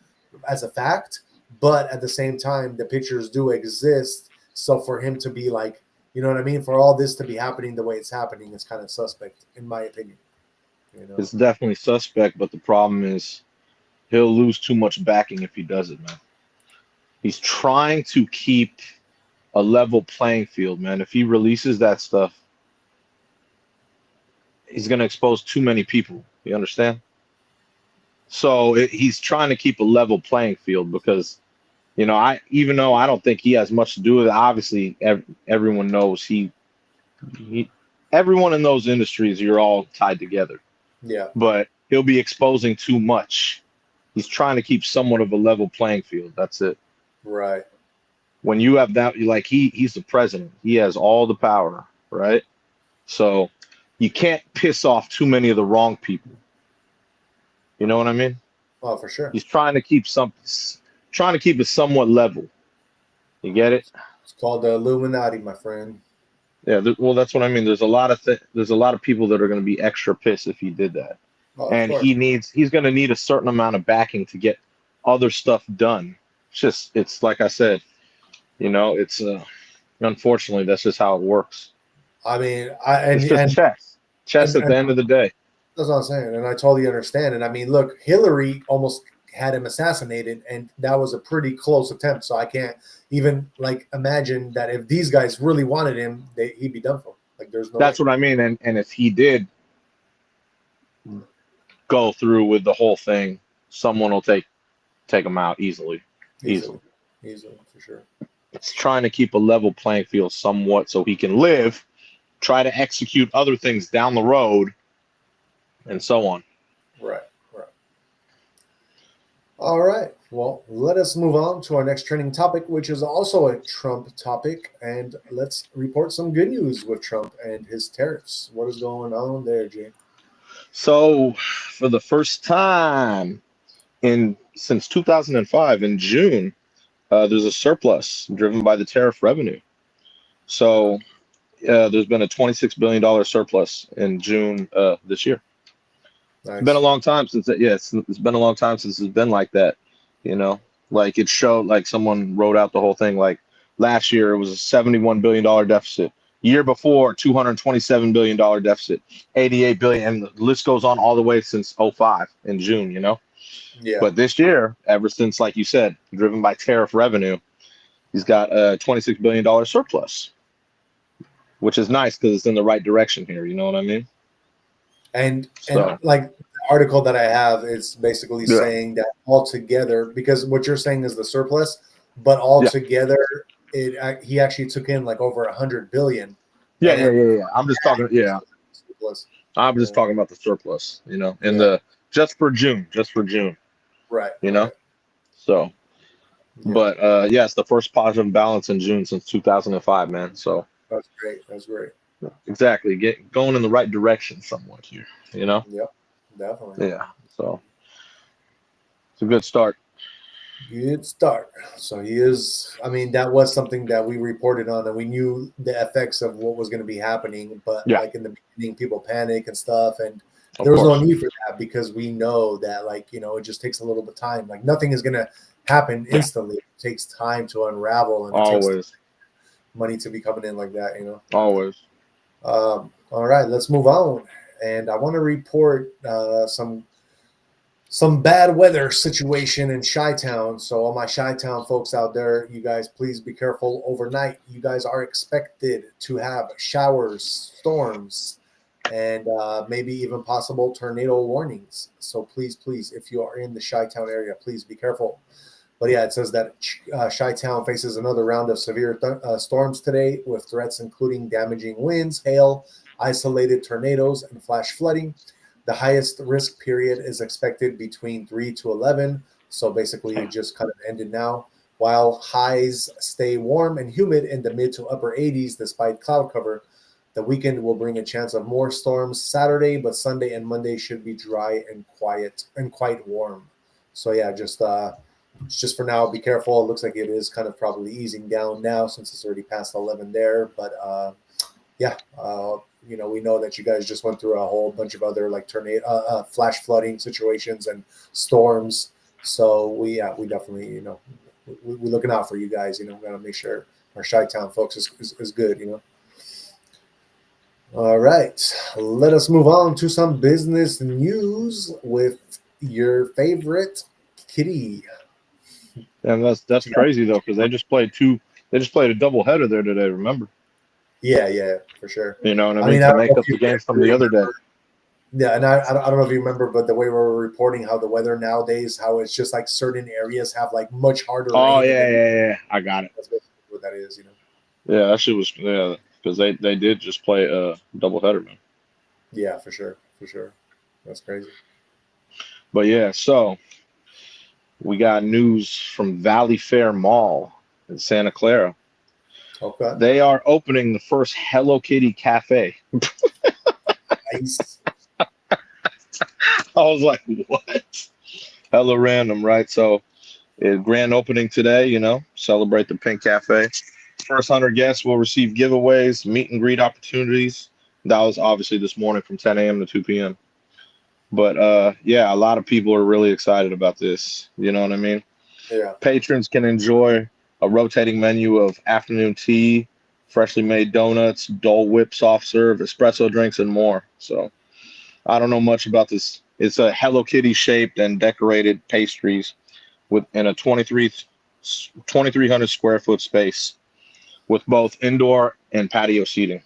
as a fact. But at the same time, the pictures do exist. So for him to be like, you know what I mean? For all this to be happening the way it's happening is kind of suspect, in my opinion. You know? It's definitely suspect, but the problem is he'll lose too much backing if he does it, man. He's trying to keep a level playing field, man. If he releases that stuff, he's going to expose too many people. You understand? So he's trying to keep a level playing field because, you know, even though I don't think he has much to do with it, obviously everyone knows everyone in those industries, you're all tied together. Yeah. But he'll be exposing too much. He's trying to keep somewhat of a level playing field. That's it. Right. When you have that, like he's the president, he has all the power, right? So you can't piss off too many of the wrong people. You know what I mean? Oh, for sure. He's trying to keep it somewhat level. You get it? It's called the Illuminati, my friend. Yeah. Well, that's what I mean. There's a lot of people that are going to be extra pissed if he did that, and he's going to need a certain amount of backing to get other stuff done. It's like I said, you know, it's unfortunately that's just how it works. I mean, it's just chess at the end of the day. That's what I'm saying, and I totally understand. And I mean, look, Hillary almost had him assassinated, and that was a pretty close attempt. So I can't even imagine that if these guys really wanted him, he'd be done for. Like, there's no. That's what I mean, and if he did go through with the whole thing, someone will take him out easily. Easily, for sure. It's trying to keep a level playing field somewhat so he can live, try to execute other things down the road, and so on. Right. All right. Well, let us move on to our next trending topic, which is also a Trump topic. And let's report some good news with Trump and his tariffs. What is going on there, Jay? So, for the first time since 2005, in June, there's a surplus driven by the tariff revenue. So there's been a $26 billion surplus in June this year. It's been a long time since it, yeah, it's been a long time since it's been like that, you know. Like it showed, like someone wrote out the whole thing. Like last year, it was a $71 billion deficit. Year before, $227 billion deficit, 88 billion, and the list goes on all the way since '05 in June, you know. Yeah. But this year, ever since, like you said, driven by tariff revenue, he's got a $26 billion surplus, which is nice because it's in the right direction here. You know what I mean? And So like the article that I have is basically yeah, saying that altogether, because what you're saying is the surplus, but yeah, altogether, he actually took in like over 100 billion, and yeah. I'm just talking. Yeah, surplus. I'm just Yeah. talking about the surplus. You know, in Yeah. the just for June, Right. You know, Right. so. Yeah. But yeah, it's the first positive balance in June since 2005, man. So That's great. That's great. exactly, get going in the right direction somewhat here. You know, Yep. Definitely. yeah. So it's a good start. Good start. So he is. I mean, that was something that we reported on, and we knew the effects of what was going to be happening. But Yeah, like in the beginning, people panic and stuff, and of there was no course. need for that because we know that, like, it just takes a little bit of time. Like nothing is going to happen Yeah, instantly. It takes time to unravel, and it takes always, money to be coming in like that. always. All right, let's move on. And I want to report some bad weather situation in Chi-Town. So all my Chi-Town folks out there, you guys, please be careful overnight. You guys are expected to have showers, storms, and maybe even possible tornado warnings. So please, if you are in the Chi-Town area, please be careful. But yeah, it says that Chi-Town faces another round of severe storms today with threats including damaging winds, hail, isolated tornadoes, and flash flooding. The highest risk period is expected between 3 to 11. So basically, it just kind of ended now. While highs stay warm and humid in the mid to upper 80s despite cloud cover, the weekend will bring a chance of more storms Saturday, but Sunday and Monday should be dry and quiet and quite warm. So yeah, just for now, be careful. It looks like it is kind of probably easing down now since it's already past 11 there. But yeah, we know that you guys just went through a whole bunch of other like tornado, flash flooding situations and storms. So we definitely, we're looking out for you guys. We got to make sure our Chi-Town folks is good. All right, let us move on to some business news with your favorite kitty. And that's crazy though, because they just played a double header there today. Remember? Yeah, for sure. You know what I I mean? mean, I To don't know make up if you the games from the other day. remember. Yeah, and I don't know if you remember, but the way we're reporting how the weather nowadays, how it's just like certain areas have like much harder Oh rain. yeah. I got it. That's basically what that is. Yeah, that shit was because they did just play a double header, man. Yeah, for sure. That's crazy. But yeah, so we got news from Valley Fair Mall in Santa Clara. Okay. They are opening the first Hello Kitty cafe. Nice. I was like, what? Hella random, right? So grand opening today, celebrate the Pink Cafe. First 100 guests will receive giveaways, meet and greet opportunities. That was obviously this morning from 10 a.m. to 2 p.m. But yeah, a lot of people are really excited about this. You know what I mean? Yeah. Patrons can enjoy a rotating menu of afternoon tea, freshly made donuts, Dole Whip soft serve, espresso drinks, and more. So I don't know much about this. It's a Hello Kitty shaped and decorated pastries in a 2,300 square foot space with both indoor and patio seating.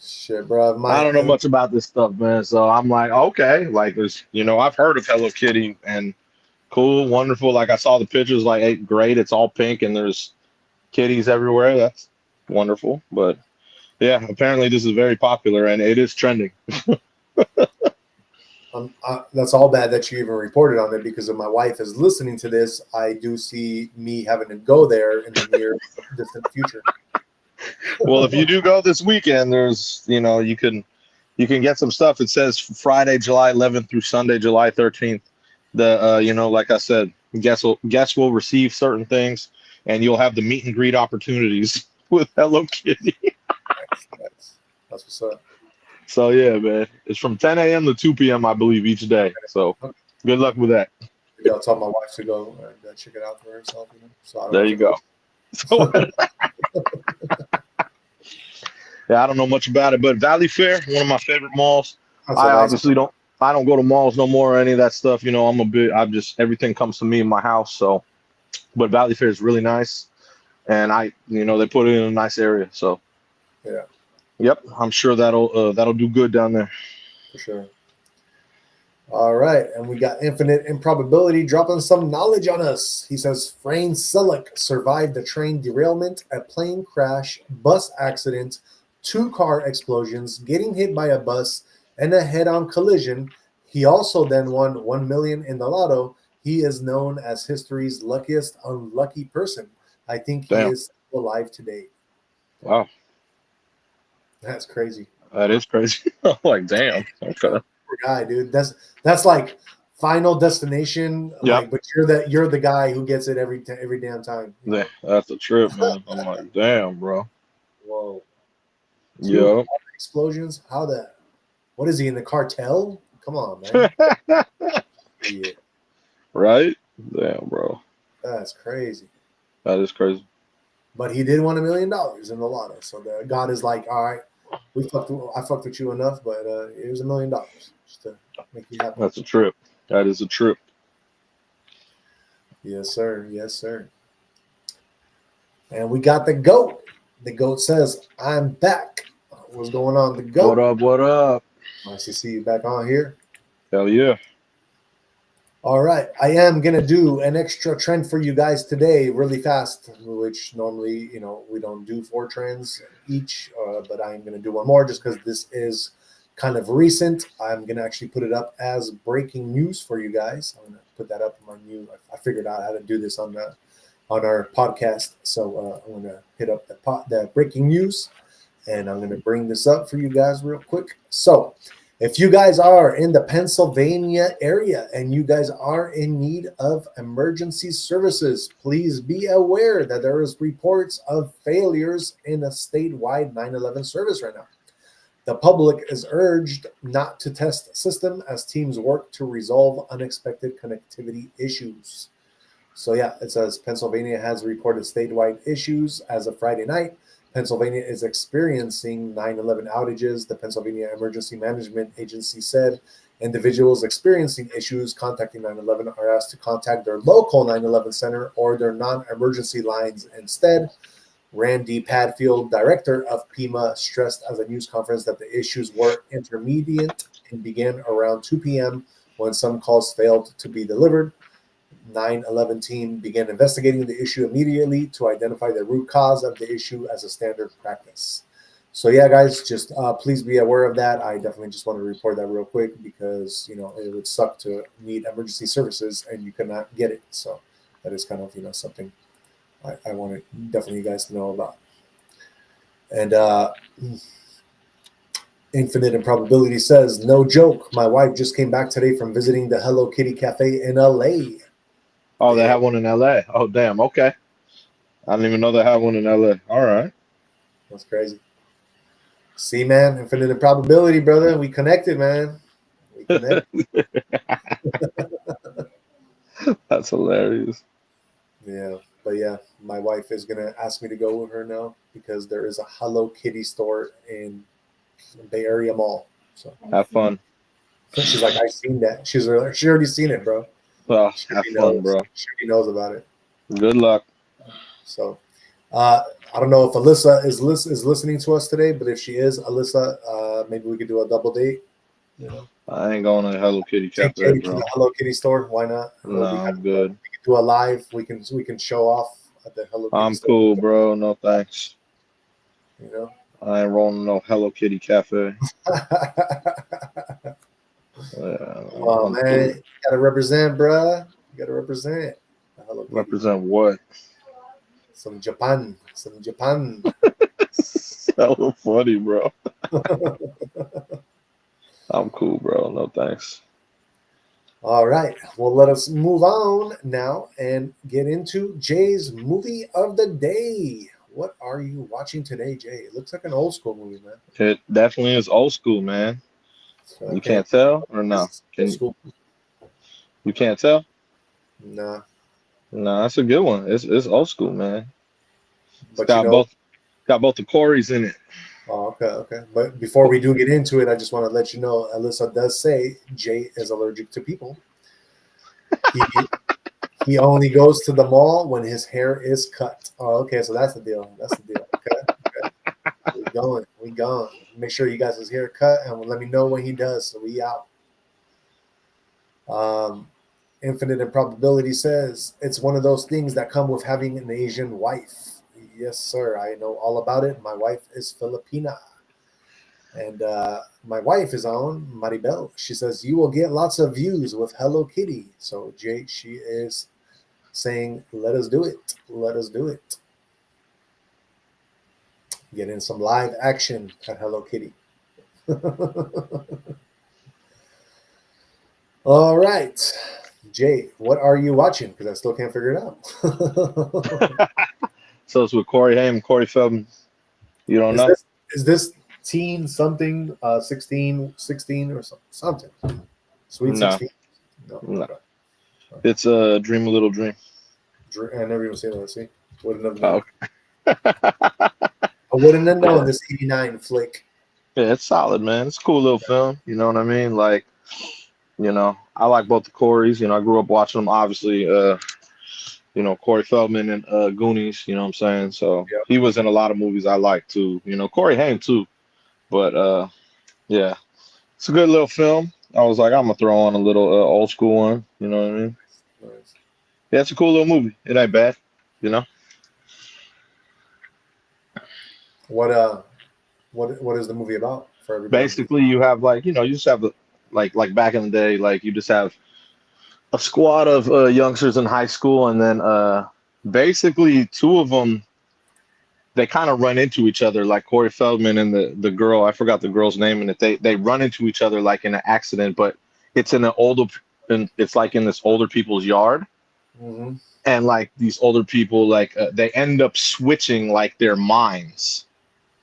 Shit, bro. I don't know much about this stuff, man. So I'm like, okay, like there's, I've heard of Hello Kitty and cool, wonderful. Like I saw the pictures, like, hey, great. It's all pink and there's kitties everywhere. That's wonderful. But yeah, apparently this is very popular and it is trending. That's all bad that you even reported on it because if my wife is listening to this, I do see me having to go there in the near distant future. Well, if you do go this weekend, there's, you can get some stuff. It says Friday, July 11th through Sunday, July 13th. Like I said, guests will receive certain things, and you'll have the meet and greet opportunities with Hello Kitty. That's what's up. So yeah, man, it's from 10 a.m. to 2 p.m. I believe each day. So Okay. good luck with that. Maybe I'll tell my wife to go and check it out for herself. You know? So I don't There have you to go. go. So yeah, I don't know much about it, but Valley Fair, one of my favorite malls. That's a I nice. obviously don't. I don't go to malls no more or any of that stuff. You know, I'm just everything comes to me in my house. So, but Valley Fair is really nice, and they put it in a nice area. So, Yeah, yep, I'm sure that'll do good down there. for sure. All right, and we got Infinite Improbability dropping some knowledge on us. He says Frayne Selleck survived a train derailment, a plane crash, bus accident, 2 car explosions, getting hit by a bus, and a head-on collision. He also then won 1 million in the lotto. He is known as history's luckiest unlucky person. I think he Damn. is still alive today. Wow, That's crazy. that is crazy. I'm like, damn. Okay. Poor guy, dude. That's like Final Destination. Yep. Like, but you're the guy who gets it every damn time. You Yeah, know? that's a trip, man. I'm like, damn, bro. Whoa. Two Yep. car explosions. How the? What is he in the cartel? Come on, man. Idiot. Right? Damn, bro. That's crazy. That is crazy. But he did win $1 million in the lotto. So the God is like, all right, I fucked with you enough, but here's $1 million just to make you happy. That's a trip. That is a trip. Yes, sir. Yes, sir. And we got the GOAT. The GOAT says, I'm back. What's going on, the GOAT? What up? What up? Nice to see you back on here. Hell yeah. All right. I am going to do an extra trend for you guys today really fast, which normally, we don't do 4 trends each, but I am going to do one more just because this is kind of recent. I'm going to actually put it up as breaking news for you guys. I'm going to put that up in my new. I figured out how to do this on our podcast. So I'm going to hit up the breaking news, and I'm going to bring this up for you guys real quick. So if you guys are in the Pennsylvania area and you guys are in need of emergency services, please be aware that there is reports of failures in a statewide 9/11 service right now. The public is urged not to test the system as teams work to resolve unexpected connectivity issues. So yeah, it says Pennsylvania has reported statewide issues as of Friday night. Pennsylvania is experiencing 9/11 outages. The Pennsylvania Emergency Management Agency said individuals experiencing issues contacting 9/11 are asked to contact their local 9/11 center or their non-emergency lines instead. Randy Padfield, director of PEMA, stressed at a news conference that the issues were intermediate and began around 2 p.m. when some calls failed to be delivered. 9/11 team began investigating the issue immediately to identify the root cause of the issue as a standard practice. So yeah, guys, just please be aware of that. I definitely just want to report that real quick because it would suck to need emergency services and you cannot get it. So that is kind of something I wanted definitely you guys to know about. And Infinite Improbability says, no joke. My wife just came back today from visiting the Hello Kitty Cafe in LA. Oh, they have one in LA. Oh, damn. Okay. I didn't even know they had one in LA. All right. That's crazy. See, man, Infinite Improbability, brother. We connected, man. We connected. That's hilarious. Yeah. But yeah, my wife is going to ask me to go with her now because there is a Hello Kitty store in Bay Area Mall. So Have fun. she's like, I've seen that. She already seen it, bro. Well, have fun, bro. She already knows about it. Good luck. So I don't know if Alyssa is listening to us today, but if she is, Alyssa, maybe we could do a double date. I ain't going to Hello Kitty Take Cafe, Jay to bro. the Hello Kitty store. Why not? No, I'm good. We can do a live. We can show off at the Hello Kitty I'm store. cool, bro. No thanks. I ain't rolling no Hello Kitty Cafe. Oh man, cool. You gotta represent, bruh. You gotta represent. Represent what? Some Japan. So funny, bro. I'm cool, bro. No thanks. All right. Well, let us move on now and get into Jay's movie of the day. what are you watching today, Jay? It looks like an old school movie, man. It definitely is old school, man. So, You okay, can't tell or no? this is old Can school. you can't tell? Nah, No, that's a good one. It's old school, man. It's but you know. got both the Corys in it. Oh, okay, okay. But before we do get into it, I just want to let you know, Alyssa does say Jay is allergic to people. He he only goes to the mall when his hair is cut. Oh, okay, so that's the deal. That's the deal. Okay, okay. We going. We going. Make sure you guys his hair cut and let me know when he does. So we out. Um, Infinite Improbability says it's one of those things that come with having an Asian wife. Yes, sir. I know all about it. My wife is Filipina. And my wife is on, Maribel. She says, you will get lots of views with Hello Kitty. So, Jay, she is saying, let us do it. Let us do it. Get in some live action at Hello Kitty. All right. Jay, what are you watching? Because I still can't figure it out. So it's with Corey Haim, Corey Feldman. You don't know? Is this teen something, 16 or something? Sweet No, 16? No. no. Okay. It's a Dream a Little Dream. I never even seen that. See? Wouldn't have Oh, known. I wouldn't have known this 89 flick. yeah, it's solid, man. It's a cool little film. You know what I mean? Like, I like both the Corys. I grew up watching them, obviously. Corey Feldman and Goonies, you know what I'm saying? So Yep. he was in a lot of movies I like too. Corey Haim too. But yeah, it's a good little film. I was like, I'm gonna throw on a little old school one. You know what I mean? Nice. Yeah, it's a cool little movie. It ain't bad. What is the movie about for everybody? Basically, you have you just have like back in the day, like you just have a squad of youngsters in high school, and then basically two of them they kind of run into each other, like Corey Feldman and the girl. I forgot the girl's name, and they run into each other like in an accident, but it's it's like in this older people's yard, Mm-hmm. and like these older people they end up switching like their minds.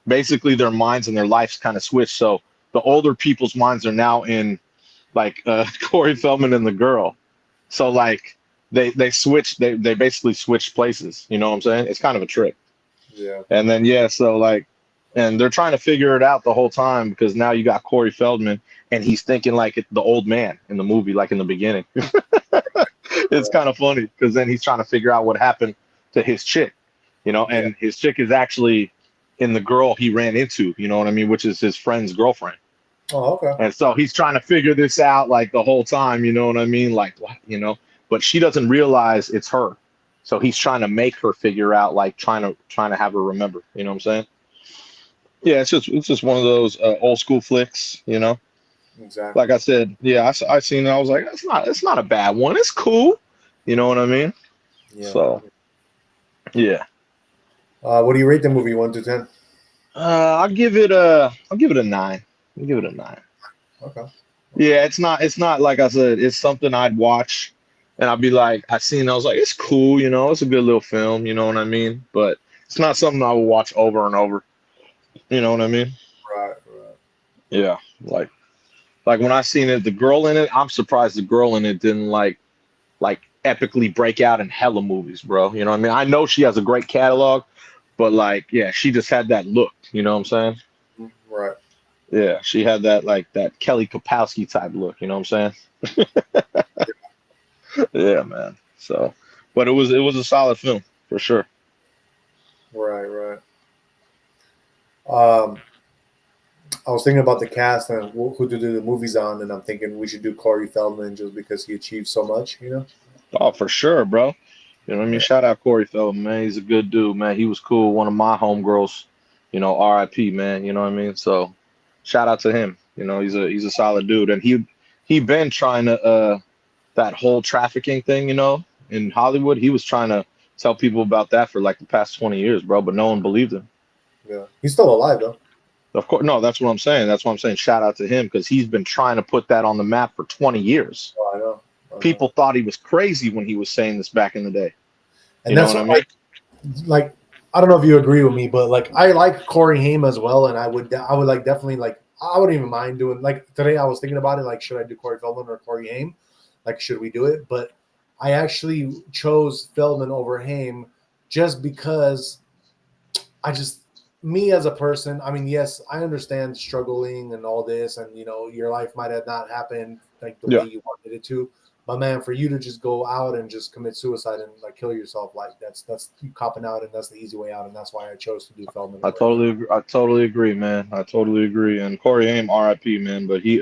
Basically, their minds and their lives kind of switch. So the older people's minds are now in like Corey Feldman and the girl. So like they switch they basically switch places. You know what I'm saying? It's kind of a trick. Yeah. And then so like and they're trying to figure it out the whole time because now you got Corey Feldman and he's thinking like the old man in the movie, like in the beginning. It's kind of funny because then he's trying to figure out what happened to his chick, and his chick is actually in the girl he ran into, you know what I mean, which is his friend's girlfriend. Oh, okay. And so he's trying to figure this out like the whole time, you know what I mean? Like, but she doesn't realize it's her. So he's trying to make her figure out, like trying to have her remember, you know what I'm saying? Yeah, it's just one of those old school flicks, Exactly. Like I said, yeah, I seen it. I was like, it's not a bad one. It's cool. You know what I mean? Yeah. So, yeah. What do you rate the movie 1 to 10? I'll give it a 9. I'll give it a 9. Okay. Yeah, it's not like I said, it's something I'd watch and I'd be like, I was like, it's cool, it's a good little film, you know what I mean? But it's not something I will watch over and over. You know what I mean? Right. Yeah. Like when I seen it, the girl in it, I'm surprised the girl in it didn't like epically break out in hella movies, bro. You know what I mean? I know she has a great catalog, but yeah, she just had that look, you know what I'm saying? Right. Yeah, she had that Kelly Kapowski type look, you know what I'm saying? Yeah, man. So, but it was a solid film for sure. Right. I was thinking about the cast and who to do the movies on, and I'm thinking we should do Corey Feldman just because he achieved so much, Oh, for sure, bro. You know what I mean? Shout out Corey Feldman, man. He's a good dude, man. He was cool. One of my homegirls, RIP, man. You know what I mean? So shout out to him. He's a solid dude. And he been trying to that whole trafficking thing, in Hollywood. He was trying to tell people about that for like the past 20 years, bro, but no one believed him. Yeah. He's still alive though. Of course, no, that's what I'm saying. That's what I'm saying. Shout out to him because he's been trying to put that on the map for 20 years. Oh, I know. People thought he was crazy when he was saying this back in the day. And that's what I mean? Like I don't know if you agree with me, but like I like Corey Haim as well, and I would like definitely like I wouldn't even mind doing like today. I was thinking about it, like should I do Corey Feldman or Corey Haim? Like should we do it? But I actually chose Feldman over Haim just because I just me as a person. I mean, yes, I understand struggling and all this, and your life might have not happened like the Yeah. way you wanted it to. But man, for you to just go out and just commit suicide and like kill yourself, like that's you copping out, and that's the easy way out, and that's why I chose to do Feldman. I totally agree. I totally agree, man. I totally agree. And Corey Haim, R.I.P. man, but he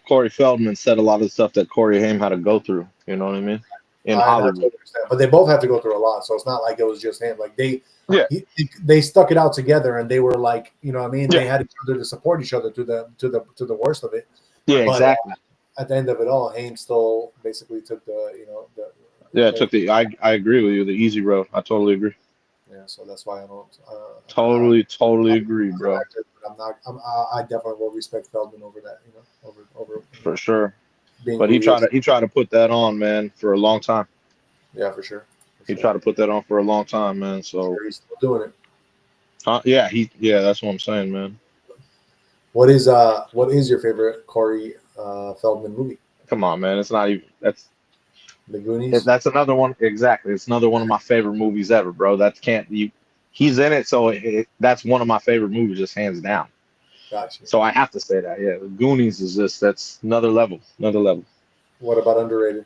Corey Feldman said a lot of the stuff that Corey Haim had to go through. You know what I mean? In I Hollywood. totally understand. But they both had to go through a lot, so it's not like it was just him. Like Yeah. they stuck it out together, and they were like, you know what I mean? Yeah. They had each other to support each other to the worst of it. Yeah, But, exactly. At the end of it all, Haim still basically took I agree with you. The easy road. I totally agree. Yeah, so that's why I don't. Totally agree, bro. I definitely will respect Feldman over that. Over For sure. being. But he tried to put that on, man, for a long time. Yeah, for sure. He tried to put that on for a long time, man. So he's still doing it. That's what I'm saying, man. What is your favorite Corey Feldman movie? Come on, man. It's not even The Goonies. That's another one. Exactly. It's another one of my favorite movies ever, bro. He's in it, so that's one of my favorite movies, just hands down. Gotcha. So I have to say that. Yeah, The Goonies is that's another level. What about underrated?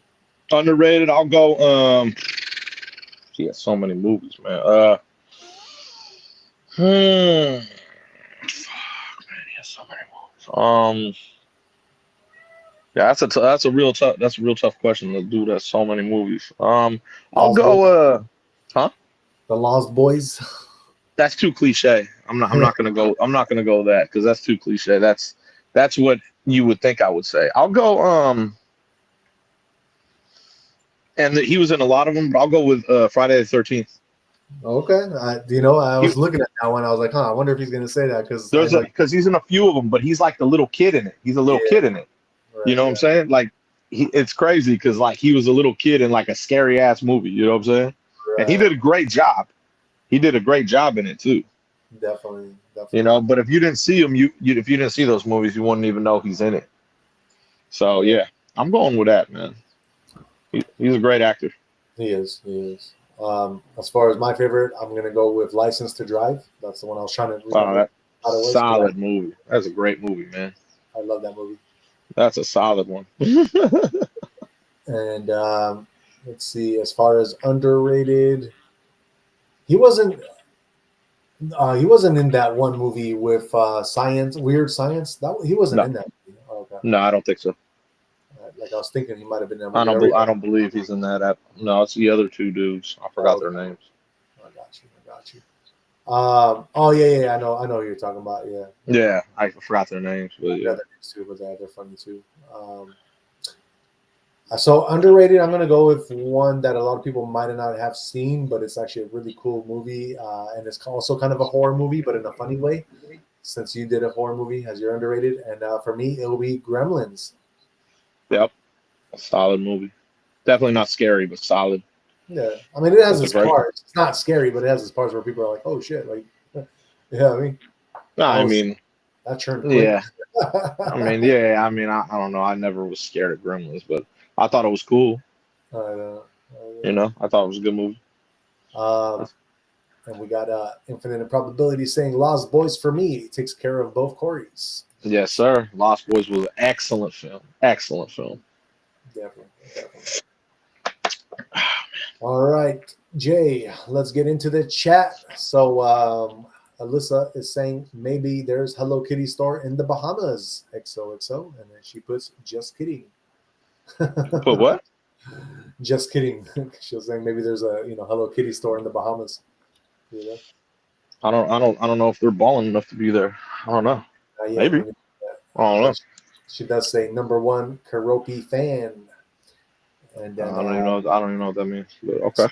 Underrated, I'll go. He has so many movies, man. Fuck, man, he has so many movies. Yeah, that's a real tough question. The dude has so many movies. I'll go. The Lost Boys. That's too cliche. I'm not gonna go. I'm not gonna go that because that's too cliche. That's what you would think I would say. I'll go. And he was in a lot of them, but I'll go with Friday the 13th. Okay, I was looking at that one. I was like, I wonder if he's gonna say that because he's in a few of them, but he's like the little kid in it. He's a little kid in it. Right, you know what I'm saying? Like it's crazy because like he was a little kid in like a scary ass movie. You know what I'm saying? Right. And he did a great job. He did a great job in it too. Definitely. But if you didn't see him, if you didn't see those movies, you wouldn't even know he's in it. So yeah, I'm going with that, man. He's a great actor. He is. As far as my favorite, I'm gonna go with License to Drive. That's the one I was trying to remember. Solid movie. That's a great movie, man. I love that movie. That's a solid one. And let's see. As far as underrated, he wasn't in that one movie with Weird Science. He wasn't in that movie. Oh, okay. No, I don't think so. Like I was thinking he might have been in that movie. I don't believe he's in that. No, it's the other two dudes. I forgot their names. I got you. Oh yeah. I know who you're talking about. Yeah. Yeah, I forgot their names, but yeah. Their names too, but they're funny too. So underrated, I'm gonna go with one that a lot of people might not have seen, but it's actually a really cool movie, and it's also kind of a horror movie, but in a funny way. Since you did a horror movie as your underrated, and for me, it'll be Gremlins. Yep, a solid movie. Definitely not scary, but solid. Yeah, I mean it has its parts. It's not scary, but it has its parts where people are like, "Oh shit!" Like, yeah, I mean, that turned quick. Yeah. I don't know. I never was scared of Gremlins, but I thought it was cool. I thought it was a good movie. And we got Infinite Improbability saying Lost Boys for me. It takes care of both Corys. Yes, sir. Lost Boys was an excellent film. Definitely. All right, Jay, let's get into the chat. So Alyssa is saying maybe there's Hello Kitty store in the Bahamas. XOXO. And then she puts just kidding. Put what? Just kidding. She was saying maybe there's a Hello Kitty store in the Bahamas. Yeah. I don't know if they're balling enough to be there. I don't know. Maybe. I don't know. She does say #1 Karopi fan. And then, I don't even know what that means. But okay.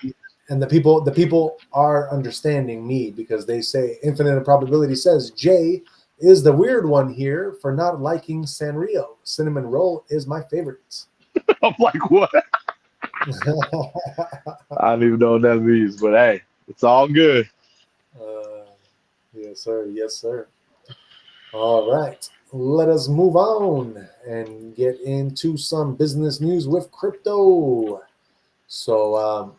And the people are understanding me because they say Infinite Improbability says Jay is the weird one here for not liking Sanrio. Cinnamon roll is my favorite. I'm like, what? I don't even know what that means, but hey, It's all good. Uh, yes, sir. Yes, sir. All right. Let us move on and get into some business news with crypto. So,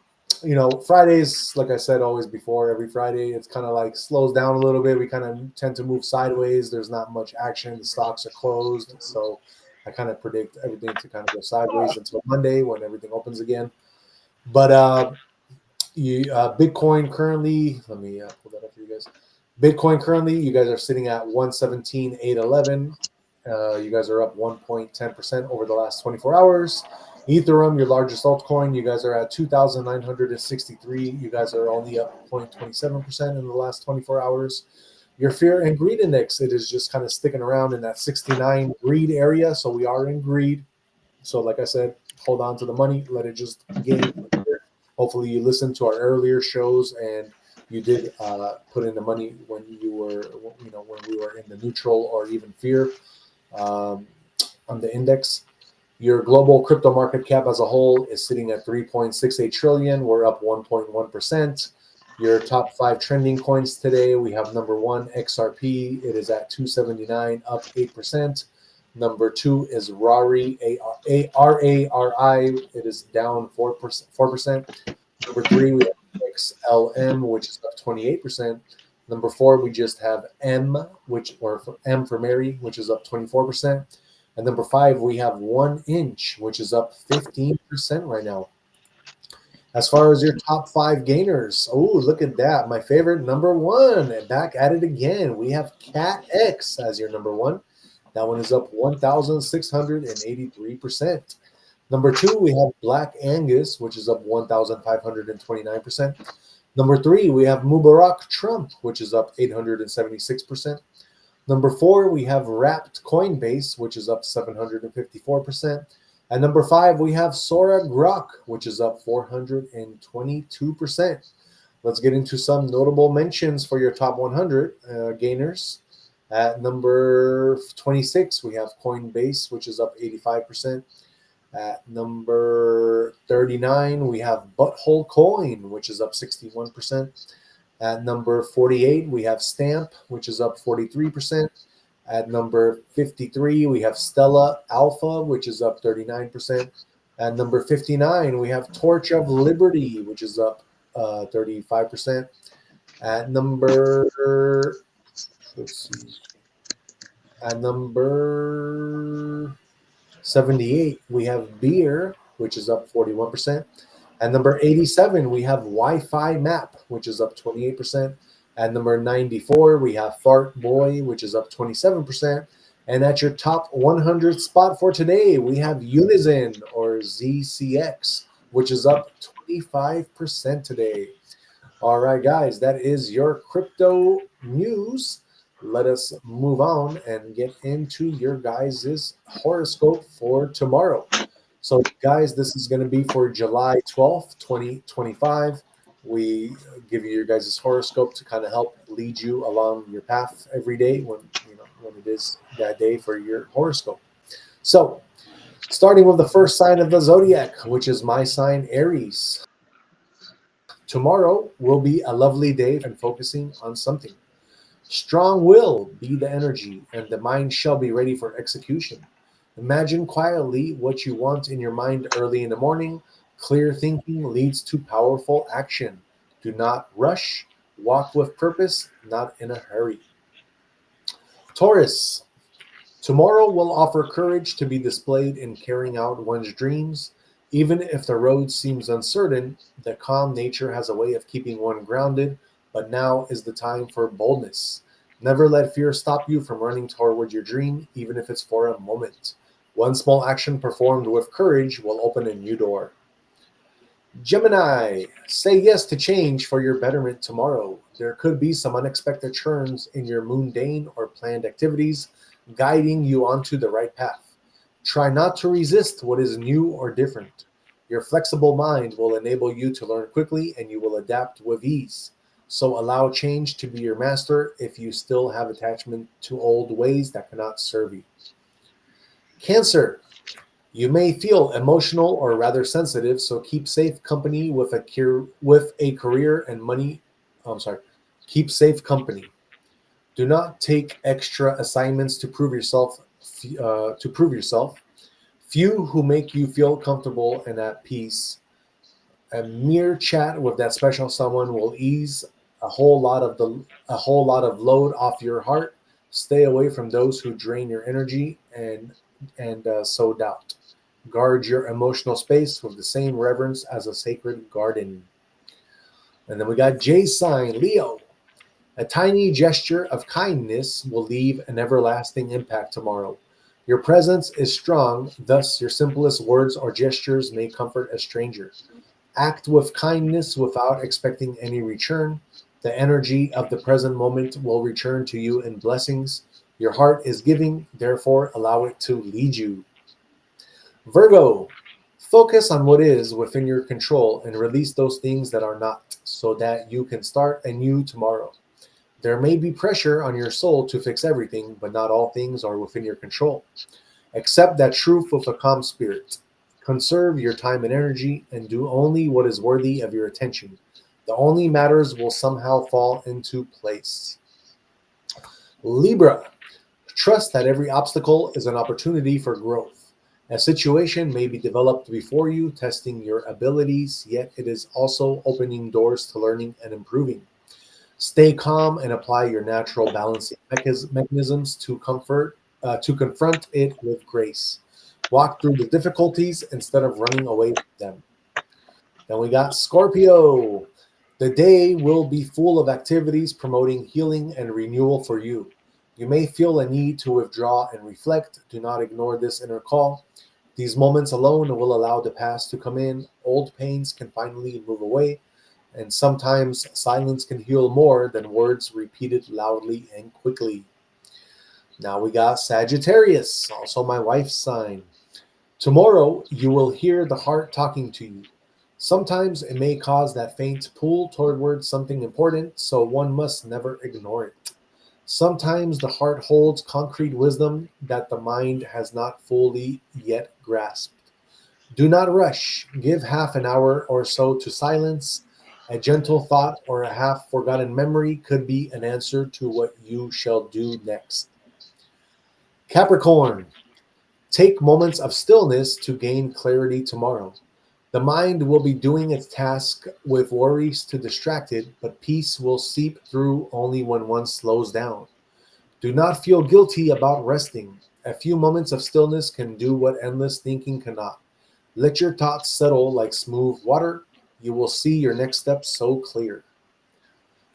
Fridays, like I said always before, every Friday, it's kind of like slows down a little bit. We kind of tend to move sideways. There's not much action. The stocks are closed. So I kind of predict everything to kind of go sideways until Monday when everything opens again. But Bitcoin currently, let me pull that up for you guys. Bitcoin currently, you guys are sitting at 117,811. You guys are up 1.10% over the last 24 hours. Ethereum, your largest altcoin, you guys are at 2,963. You guys are only up 0.27% in the last 24 hours. Your fear and greed index, it is just kind of sticking around in that 69 greed area. So we are in greed. So, like I said, hold on to the money, let it just gain. Hopefully, you listened to our earlier shows and you did put in the money when you were, when we were in the neutral or even fear um, on the index. Your global crypto market cap as a whole is sitting at 3.68 trillion. We're up 1.1%. Your top 5 trending coins today, we have number 1, XRP. It is at 279, up 8%. Number 2 is RARI, RARI. It is down 4%. Number 3, we have XLM, which is up 28%. Number 4, we just have M, M for Mary, which is up 24%. And number 5, we have 1 inch, which is up 15% right now. As far as your top 5 gainers, oh, look at that. My favorite, number 1, back at it again. We have Cat X as your number 1. That one is up 1,683%. Number 2, we have Black Angus, which is up 1,529%. Number 3, we have Mubarak Trump, which is up 876%. Number 4, we have Wrapped Coinbase, which is up 754%. And number 5, we have Sora Grok, which is up 422%. Let's get into some notable mentions for your top 100 gainers. At number 26, we have Coinbase, which is up 85%. At number 39, we have Butthole Coin, which is up 61%. At number 48, we have Stamp, which is up 43%. At number 53, we have Stella Alpha, which is up 39%. At number 59, we have Torch of Liberty, which is up 35%. At number, let's see, at number 78, we have Beer, which is up 41%. At number 87, we have Wi-Fi Map, which is up 28%. At number 94, we have Fart Boy, which is up 27%. And at your top 100 spot for today, we have Unizen or ZCX, which is up 25% today. All right, guys, that is your crypto news. Let us move on and get into your guys' horoscope for tomorrow. So, guys, this is going to be for July 12th, 2025. We give you your guys' horoscope to kind of help lead you along your path every day when it is that day for your horoscope. So, starting with the first sign of the zodiac, which is my sign, Aries. Tomorrow will be a lovely day and focusing on something. Strong will be the energy, and the mind shall be ready for execution. Imagine quietly what you want in your mind early in the morning. Clear thinking leads to powerful action. Do not rush. Walk with purpose, not in a hurry. Taurus, tomorrow will offer courage to be displayed in carrying out one's dreams. Even if the road seems uncertain, the calm nature has a way of keeping one grounded, but now is the time for boldness. Never let fear stop you from running toward your dream, even if it's for a moment. One small action performed with courage will open a new door. Gemini, say yes to change for your betterment tomorrow. There could be some unexpected turns in your mundane or planned activities, guiding you onto the right path. Try not to resist what is new or different. Your flexible mind will enable you to learn quickly and you will adapt with ease. So allow change to be your master if you still have attachment to old ways that cannot serve you. Cancer, You may feel emotional or rather sensitive, so keep safe company with a career and money. I'm sorry. Keep safe company. Do not take extra assignments to prove yourself. To prove yourself. Few who make you feel comfortable and at peace. A mere chat with that special someone will ease a whole lot of load off your heart. Stay away from those who drain your energy and sow doubt. Guard your emotional space with the same reverence as a sacred garden. And then we got J sign, Leo. A tiny gesture of kindness will leave an everlasting impact tomorrow. Your presence is strong, thus, your simplest words or gestures may comfort a stranger. Act with kindness without expecting any return. The energy of the present moment will return to you in blessings. Your heart is giving, therefore, allow it to lead you. Virgo, focus on what is within your control and release those things that are not, so that you can start anew tomorrow. There may be pressure on your soul to fix everything, but not all things are within your control. Accept that truth with a calm spirit. Conserve your time and energy and do only what is worthy of your attention. The only matters will somehow fall into place. Libra, trust that every obstacle is an opportunity for growth. A situation may be developed before you, testing your abilities, yet it is also opening doors to learning and improving. Stay calm and apply your natural balancing mechanisms to confront it with grace. Walk through the difficulties instead of running away from them. Then we got Scorpio. The day will be full of activities promoting healing and renewal for you. You may feel a need to withdraw and reflect. Do not ignore this inner call. These moments alone will allow the past to come in. Old pains can finally move away, and sometimes silence can heal more than words repeated loudly and quickly. Now we got Sagittarius, also my wife's sign. Tomorrow you will hear the heart talking to you. Sometimes it may cause that faint pull toward something important, so one must never ignore it. Sometimes the heart holds concrete wisdom that the mind has not fully yet grasped. Do not rush. Give half an hour or so to silence. A gentle thought or a half forgotten memory could be an answer to what you shall do next. Capricorn, take moments of stillness to gain clarity tomorrow. The mind will be doing its task with worries to distract it, but peace will seep through only when one slows down. Do not feel guilty about resting. A few moments of stillness can do what endless thinking cannot. Let your thoughts settle like smooth water. You will see your next step so clear.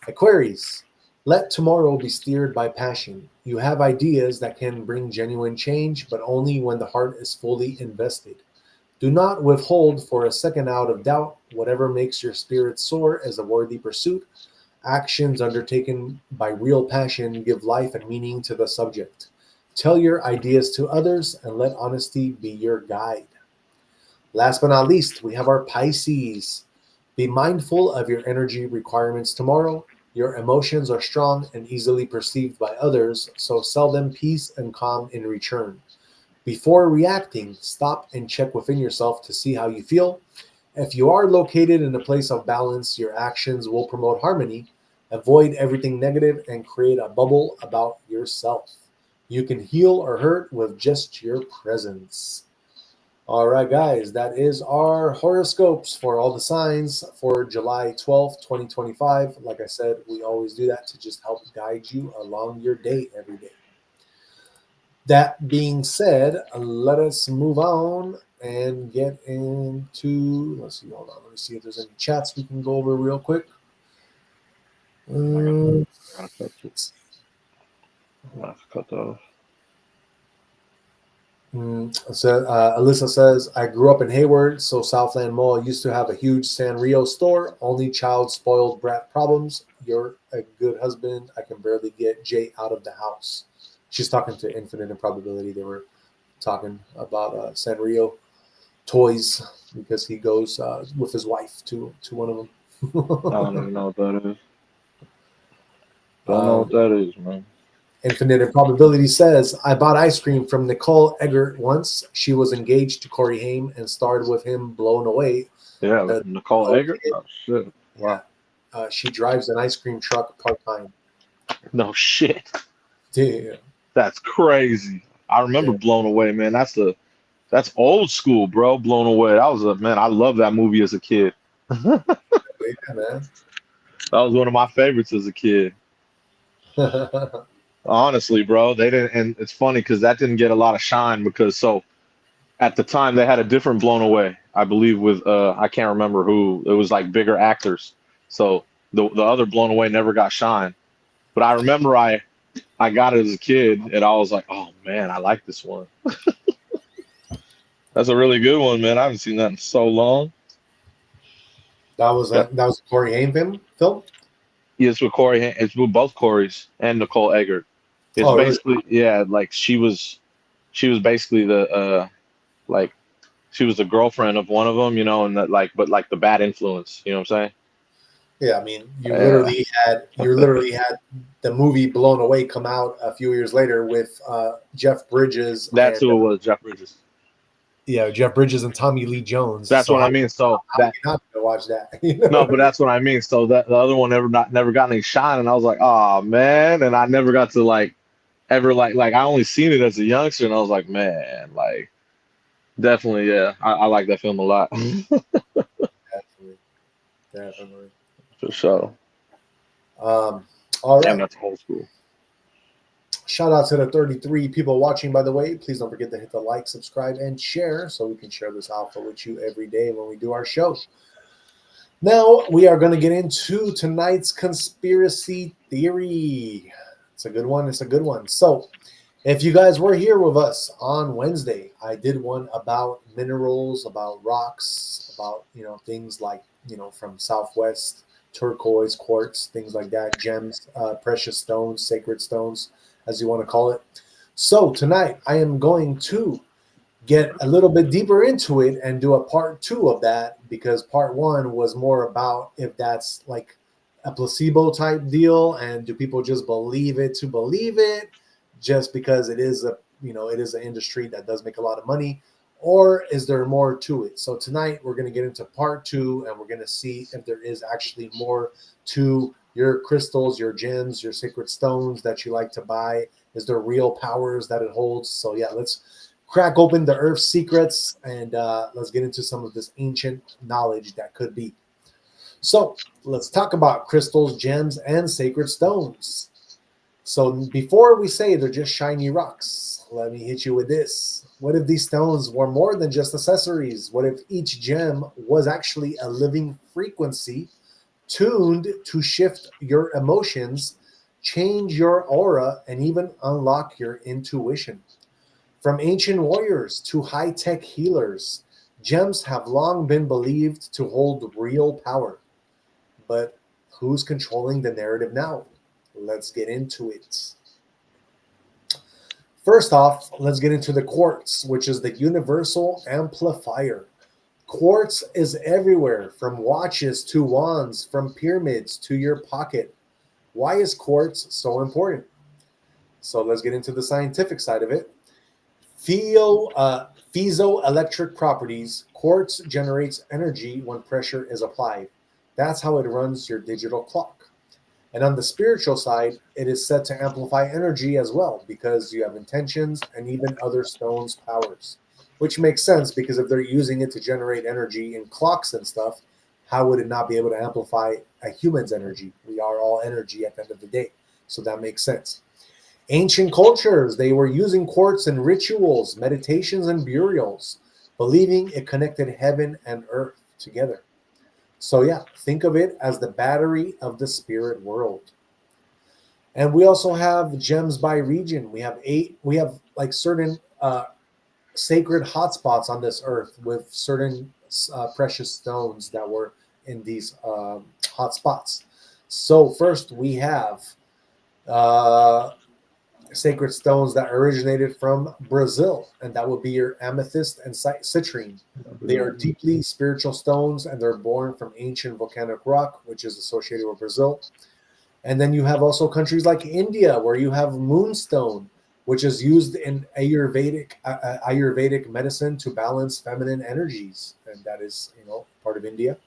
Aquarius, let tomorrow be steered by passion. You have ideas that can bring genuine change, but only when the heart is fully invested. Do not withhold for a second out of doubt. Whatever makes your spirit soar is a worthy pursuit. Actions undertaken by real passion give life and meaning to the subject. Tell your ideas to others and let honesty be your guide. Last but not least, we have our Pisces. Be mindful of your energy requirements tomorrow. Your emotions are strong and easily perceived by others, so sell them peace and calm in return. Before reacting, stop and check within yourself to see how you feel. If you are located in a place of balance, your actions will promote harmony. Avoid everything negative and create a bubble about yourself. You can heal or hurt with just your presence. All right, guys, that is our horoscopes for all the signs for July 12th, 2025. Like I said, we always do that to just help guide you along your day every day. That being said, let us move on and get into, let's see, hold on, let me see if there's any chats we can go over real quick. I gotta cut those. So Alyssa says, I grew up in Hayward, so Southland Mall used to have a huge Sanrio store. Only child spoiled brat problems. You're a good husband. I can barely get Jay out of the house. She's talking to Infinite Improbability. They were talking about Sanrio toys because he goes with his wife to one of them. I don't even know what that is. Don't know what that is, man. Infinite Improbability says, I bought ice cream from Nicole Eggert once. She was engaged to Corey Haim and starred with him, Blown Away. Yeah, The Nicole Eggert. kid, Oh shit! yeah, Wow. she drives an ice cream truck part-time. No shit. Damn. That's crazy. I remember Yeah, Blown Away, man. That's old school, bro. Blown Away. That was a man. I love that movie as a kid. That yeah, man. was one of my favorites as a kid. Honestly, bro. They didn't, and it's funny because that didn't get a lot of shine because so at the time they had a different Blown Away, I believe, with I can't remember who. It was like bigger actors. So the other Blown Away never got shine. But I remember I got it as a kid and I was like, oh man, I like this one. That's a really good one, man. I haven't seen that in so long. Yeah. That was a Corey Haim film? Yeah, it's with It's with both Corys and Nicole Eggert. It's Oh, really? basically yeah, like she was basically the like she was the girlfriend of one of them, you know, and that like but like the bad influence, you know what I'm Yeah, I mean, saying? you literally had the movie Blown Away come out a few years later with Jeff Bridges That's and who it was, Jeff Bridges. Jeff Bridges and Tommy Lee Jones. That's So what I mean. So how that you not gonna watch that? You know no, what I but mean? that's what I mean. So that the other one never got any shine, and I was like, oh man, and I never got to like ever like I only seen it as a youngster, and I was like, man, like definitely, yeah, I like that film a lot Definitely, definitely. for sure. All Damn, right. that's old school. Shout out to the 33 people watching, by the way. Please don't forget to hit the like, subscribe, and share so we can share this alpha with you every day when we do our show. Now we are going to get into tonight's conspiracy theory. It's a good one. It's a good one. So, if you guys were here with us on Wednesday, I did one about minerals, about rocks, about things like from Southwest, turquoise, quartz, things like that, gems, precious stones, sacred stones, as you want to call it. So tonight I am going to get a little bit deeper into it and do a part two of that because part one was more about if that's like a placebo type deal and do people just believe it to believe it just because it is it is an industry that does make a lot of money, or is there more to it? So tonight we're going to get into part two and we're going to see if there is actually more to your crystals, your gems, your sacred stones that you like to buy. Is there real powers that it holds? So yeah, let's crack open the earth's secrets and let's get into some of this ancient knowledge that could be. So let's talk about crystals, gems, and sacred stones. So before we say they're just shiny rocks, let me hit you with this. What if these stones were more than just accessories? What if each gem was actually a living frequency tuned to shift your emotions, change your aura, and even unlock your intuition? From ancient warriors to high tech healers, gems have long been believed to hold real power. But who's controlling the narrative now? Let's get into it. First off, let's get into the quartz, which is the universal amplifier. Quartz is everywhere, from watches to wands, from pyramids to your pocket. Why is quartz so important? So let's get into the scientific side of it. Piezoelectric properties. Quartz generates energy when pressure is applied. That's how it runs your digital clock. And on the spiritual side, it is said to amplify energy as well because you have intentions and even other stones' powers, which makes sense because if they're using it to generate energy in clocks and stuff, how would it not be able to amplify a human's energy? We are all energy at the end of the day. So that makes sense. Ancient cultures, they were using quartz in rituals, meditations, and burials, believing it connected heaven and earth together. So, yeah, think of it as the battery of the spirit world. And we also have gems by region. We have like certain sacred hotspots on this earth with certain precious stones that were in these hotspots. So, first we have uh, sacred stones that originated from Brazil, and that would be your amethyst and citrine. They are deeply spiritual stones, and they're born from ancient volcanic rock, which is associated with Brazil. And then you have also countries like India where you have moonstone, which is used in Ayurvedic medicine to balance feminine energies, and that is, part of India.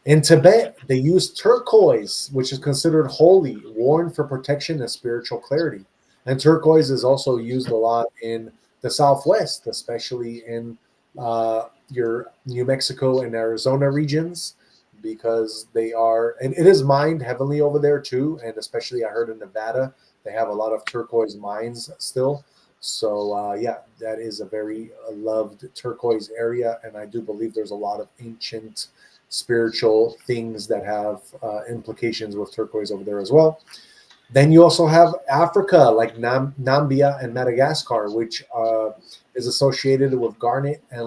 In Tibet, they use turquoise, which is considered holy, worn for protection and spiritual clarity. And turquoise is also used a lot in the Southwest, especially in your New Mexico and Arizona regions, because and it is mined heavily over there too. And especially, I heard in Nevada, they have a lot of turquoise mines still. So, yeah, that is a very loved turquoise area. And I do believe there's a lot of ancient spiritual things that have implications with turquoise over there as well. Then you also have Africa, like Nambia and Madagascar, which is associated with garnet and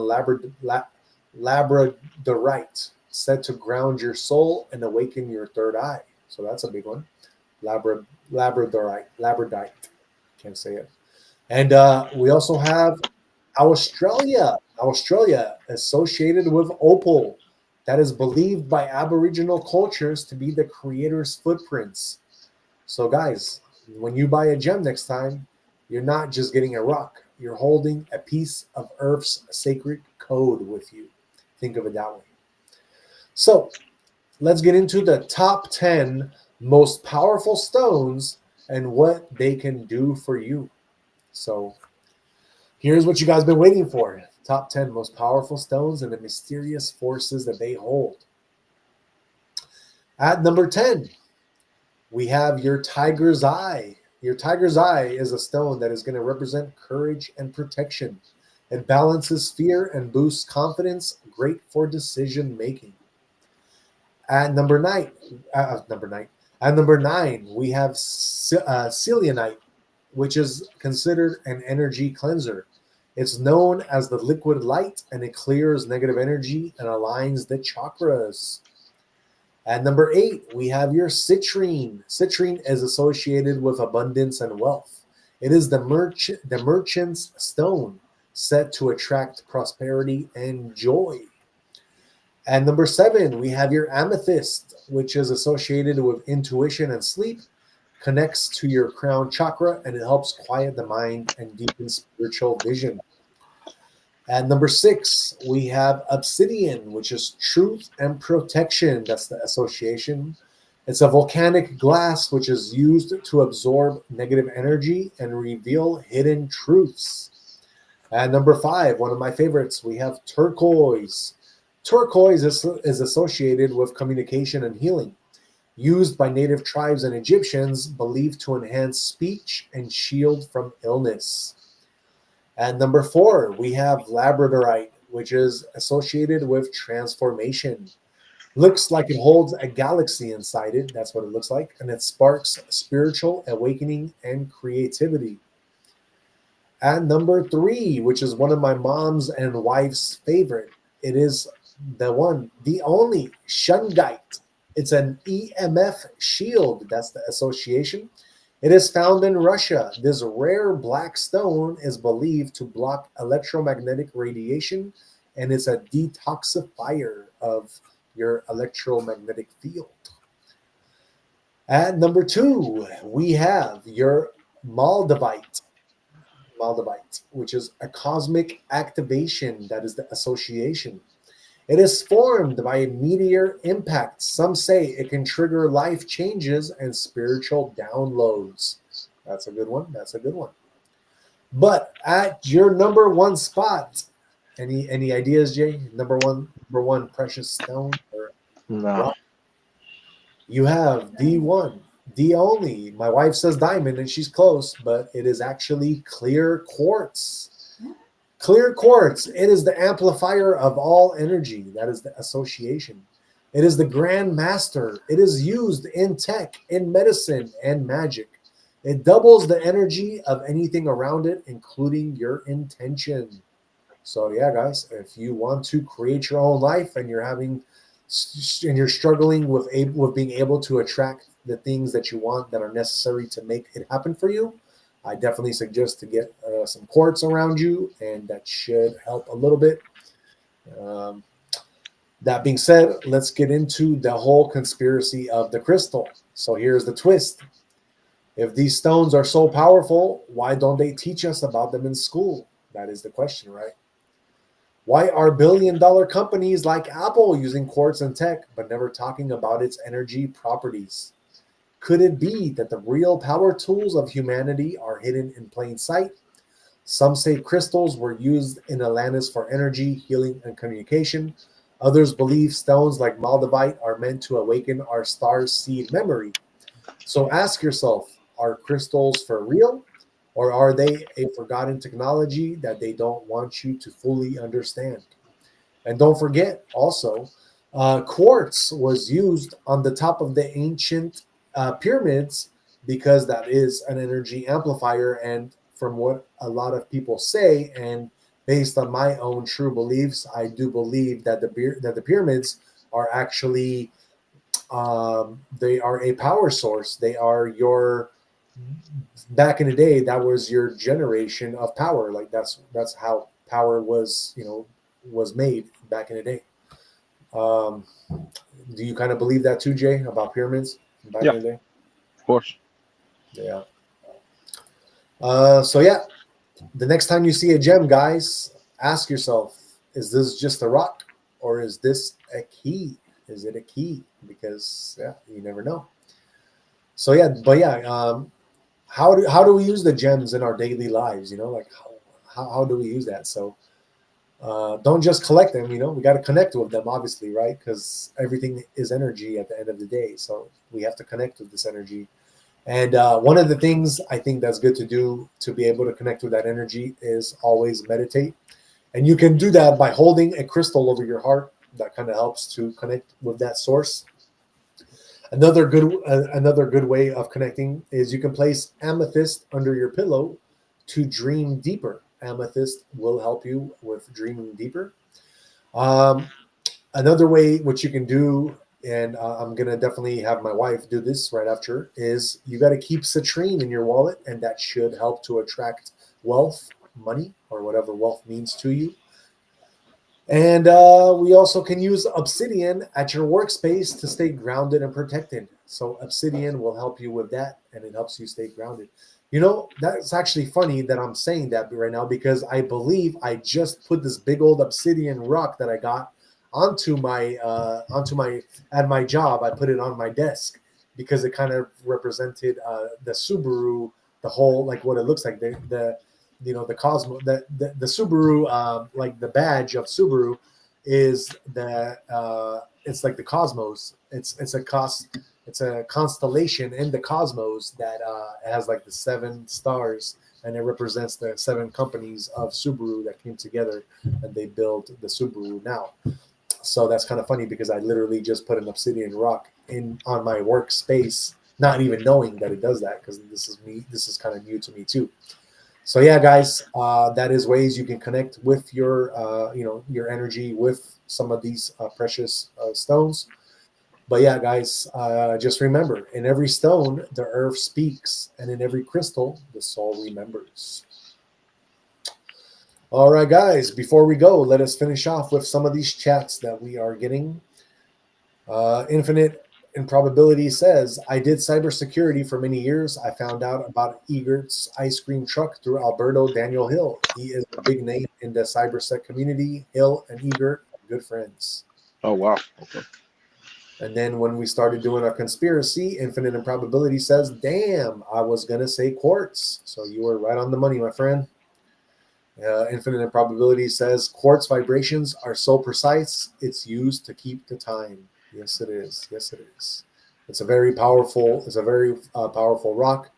labradorite, said to ground your soul and awaken your third eye. So that's a big one. Labradorite. Can't say it. And we also have Australia associated with opal, that is believed by Aboriginal cultures to be the creator's footprints. So, guys, when you buy a gem next time, you're not just getting a rock, you're holding a piece of Earth's sacred code with you. Think of it that way. So, let's get into the top 10 most powerful stones and what they can do for you. So, here's what you guys been waiting for. Top 10 most powerful stones and the mysterious forces that they hold. At number 10, we have your tiger's eye. Your tiger's eye is a stone that is going to represent courage and protection. It balances fear and boosts confidence, great for decision making. At number 9, we have selenite, which is considered an energy cleanser. It's known as the liquid light, and it clears negative energy and aligns the chakras. At number 8, we have your citrine. Citrine is associated with abundance and wealth. It is the merchant's stone, set to attract prosperity and joy. At number 7, we have your amethyst, which is associated with intuition and sleep, connects to your crown chakra, and it helps quiet the mind and deepen spiritual vision. At number 6, we have obsidian, which is truth and protection. That's the association. It's a volcanic glass which is used to absorb negative energy and reveal hidden truths. At number 5, one of my favorites, we have turquoise. Turquoise is associated with communication and healing, used by native tribes and Egyptians, believed to enhance speech and shield from illness. At number 4, we have labradorite, which is associated with transformation. Looks like it holds a galaxy inside it. That's what it looks like. And it sparks spiritual awakening and creativity. At number 3, which is one of my mom's and wife's favorite, it is the only shungite. It's an EMF shield. That's the association. It is found in Russia. This rare black stone is believed to block electromagnetic radiation, and it's a detoxifier of your electromagnetic field. At number 2, we have your Moldavite, which is a cosmic activation. That is the association. It is formed by a meteor impact. Some say it can trigger life changes and spiritual downloads. That's a good one. But at your number 1 spot, any ideas, Jay? Number one precious stone or No. rock? You have D1, D only. My wife says diamond, and she's close, but it is actually clear quartz. Clear quartz, it is the amplifier of all energy. That is the association. It is the grand master. It is used in tech, in medicine, and magic. It doubles the energy of anything around it, including your intention. So yeah, guys, if you want to create your own life and you're struggling with being able to attract the things that you want that are necessary to make it happen for you, I definitely suggest to get some quartz around you, and that should help a little bit. That being said, let's get into the whole conspiracy of the crystal. So here's the twist. If these stones are so powerful, why don't they teach us about them in school? That is the question, right? Why are billion-dollar companies like Apple using quartz and tech, but never talking about its energy properties? Could it be that the real power tools of humanity are hidden in plain sight? Some say crystals were used in Atlantis for energy, healing, and communication. Others believe stones like Moldavite are meant to awaken our star seed memory. So ask yourself, are crystals for real? Or are they a forgotten technology that they don't want you to fully understand? And don't forget also, quartz was used on the top of the ancient pyramids because that is an energy amplifier. And from what a lot of people say, and based on my own true beliefs, I do believe that the pyramids are actually they are a power source. They are your back in the day. That was your generation of power. Like that's how power was was made back in the day. Um, do you kind of believe that too, Jay, about pyramids back Yeah, in the day? of course. Yeah. So yeah, the next time you see a gem, guys, ask yourself: is this just a rock, or is this a key? Is it a key? Because yeah, you never know. So yeah, but yeah, how do we use the gems in our daily lives? Like how do we use that? So don't just collect them. We got to connect with them, obviously, right? Because everything is energy at the end of the day. So we have to connect with this energy. And one of the things I think that's good to do to be able to connect with that energy is always meditate. And you can do that by holding a crystal over your heart. That kind of helps to connect with that source. Another good way of connecting is you can place amethyst under your pillow to dream deeper. Amethyst will help you with dreaming deeper. Um, Another way which you can do, and I'm gonna definitely have my wife do this right after, is you got to keep citrine in your wallet, and that should help to attract wealth, money, or whatever wealth means to you. And we also can use obsidian at your workspace to stay grounded and protected. So obsidian will help you with that, and it helps you stay grounded. That's actually funny that I'm saying that right now because I believe I just put this big old obsidian rock that I got onto my at my job. I put it on my desk because it kind of represented the Subaru, the whole like what it looks like the Cosmo, the Subaru, like the badge of Subaru is it's like the cosmos. It's a constellation in the cosmos that has like the 7 stars, and it represents the 7 companies of Subaru that came together and they built the Subaru now. So that's kind of funny because I literally just put an obsidian rock in on my workspace, not even knowing that it does that because this is me. This is kind of new to me too. So yeah, guys, that is ways you can connect with your energy with some of these precious stones. But yeah, guys, just remember, in every stone, the earth speaks, and in every crystal, the soul remembers. All right, guys, before we go, let us finish off with some of these chats that we are getting. Infinite Improbability says, I did cybersecurity for many years. I found out about Egert's ice cream truck through Alberto Daniel Hill. He is a big name in the cybersec community. Hill and Egert are good friends. Oh wow. Okay. And then when we started doing our conspiracy, Infinite Improbability says, damn, I was going to say quartz. So you were right on the money, my friend. Infinite Improbability says, quartz vibrations are so precise, it's used to keep the time. Yes, it is. Yes, it is. It's a very powerful rock,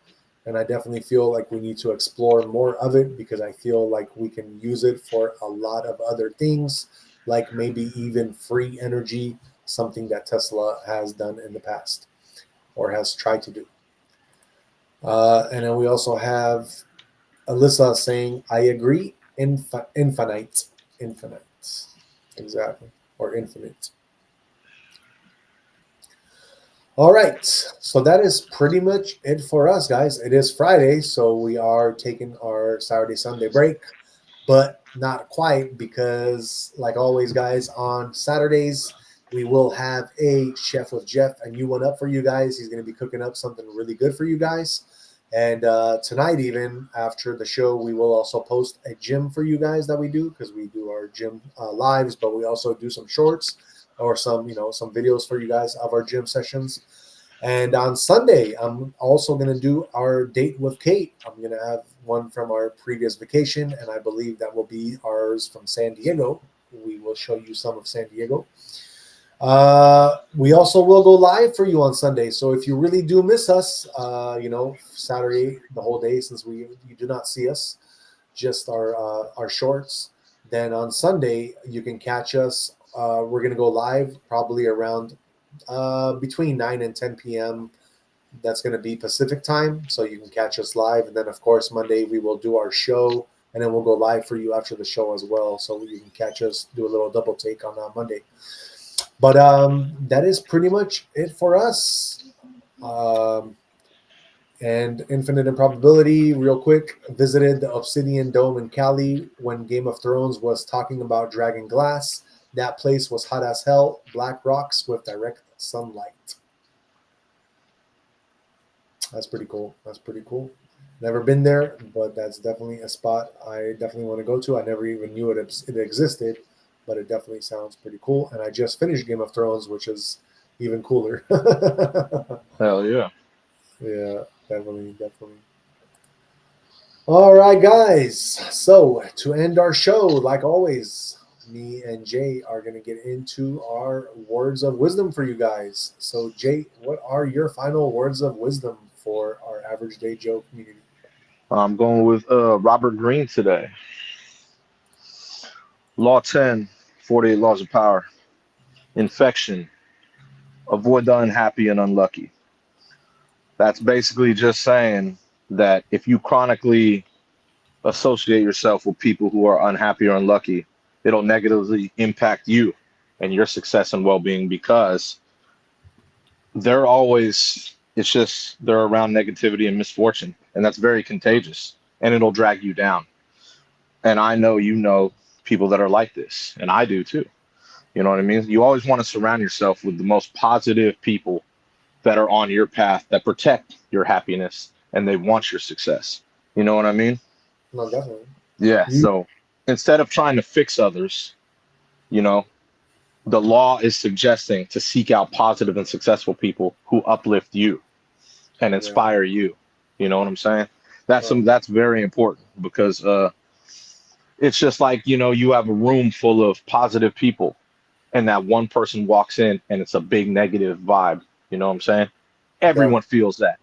and I definitely feel like we need to explore more of it because I feel like we can use it for a lot of other things, like maybe even free energy, something that Tesla has done in the past or has tried to do. And then we also have Alyssa saying, I agree, infinite, exactly, or infinite. All right, so that is pretty much it for us, guys. It is Friday, so we are taking our Saturday, Sunday break, but not quite because, like always, guys, on Saturdays We will have a Chef with Jeff, a new one up for you guys. He's going to be cooking up something really good for you guys. And tonight, even after the show, we will also post a gym for you guys that we do, because we do our gym lives, but we also do some shorts or some videos for you guys of our gym sessions. And on Sunday, I'm also going to do our date with Kate. I'm going to have one from our previous vacation, and I believe that will be ours from San Diego. We will show you some of San Diego. We also will go live for you on Sunday. So if you really do miss us, Saturday, the whole day, since you do not see us, just our shorts, then on Sunday you can catch us. We're going to go live probably around between 9 and 10 p.m. That's going to be Pacific time, so you can catch us live. And then, of course, Monday we will do our show, and then we'll go live for you after the show as well, so you can catch us, do a little double take on Monday. But that is pretty much it for us. And Infinite Improbability, real quick, visited the Obsidian Dome in Cali when Game of Thrones was talking about Dragon Glass. That place was hot as hell, black rocks with direct sunlight. That's pretty cool. Never been there, but that's definitely a spot I definitely want to go to. I never even knew it existed, but it definitely sounds pretty cool. And I just finished Game of Thrones, which is even cooler. Hell yeah. Yeah, definitely. All right, guys. So to end our show, like always, me and Jay are going to get into our words of wisdom for you guys. So, Jay, what are your final words of wisdom for our Average Day Joe community? I'm going with Robert Greene today. Law 10, 48 laws of power. Infection. Avoid the unhappy and unlucky. That's basically just saying that if you chronically associate yourself with people who are unhappy or unlucky, it'll negatively impact you and your success and well-being, because they're around negativity and misfortune, and that's very contagious, and it'll drag you down. And I know people that are like this, and I do too. You know what I mean? You always want to surround yourself with the most positive people that are on your path, that protect your happiness, and they want your success. You know what I mean? No, definitely. Yeah. So instead of trying to fix others, the law is suggesting to seek out positive and successful people who uplift you and inspire you. You know what I'm saying? That's very important, because it's just like, you have a room full of positive people, and that one person walks in and it's a big negative vibe. You know what I'm saying? Everyone feels that.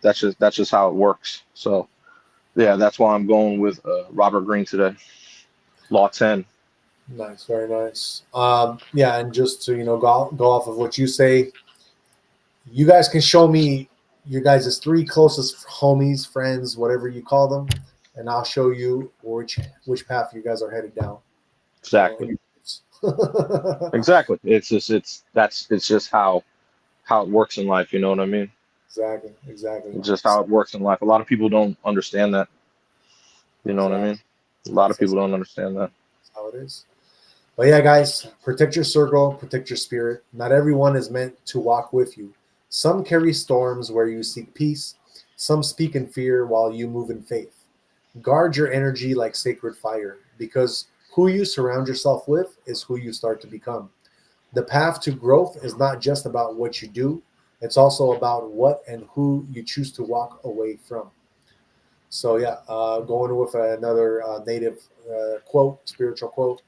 That's just how it works. So yeah, that's why I'm going with Robert Greene today. Law 10. Nice, very nice. Yeah, and just to go off of what you say, you guys can show me your guys' 3 closest homies, friends, whatever you call them, and I'll show you which path you guys are headed down. Exactly. Exactly. It's just how it works in life. You know what I mean? Exactly. It's just how it works in life. A lot of people don't understand that. You know what I mean? A lot of people don't understand that. That's how it is. But yeah, guys, protect your circle, protect your spirit. Not everyone is meant to walk with you. Some carry storms where you seek peace. Some speak in fear while you move in faith. Guard your energy like sacred fire, because who you surround yourself with is who you start to become. The path to growth is not just about what you do, it's also about what and who you choose to walk away from. So yeah, going with another native spiritual quote.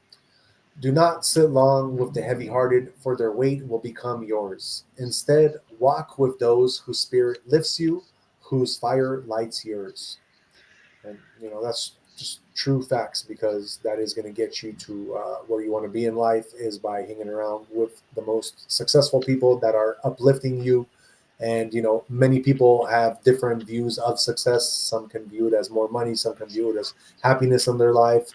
Do not sit long with the heavy hearted, for their weight will become yours. Instead, walk with those whose spirit lifts you, whose fire lights yours. And, that's just true facts, because that is going to get you to where you want to be in life, is by hanging around with the most successful people that are uplifting you. And, many people have different views of success. Some can view it as more money, some can view it as happiness in their life.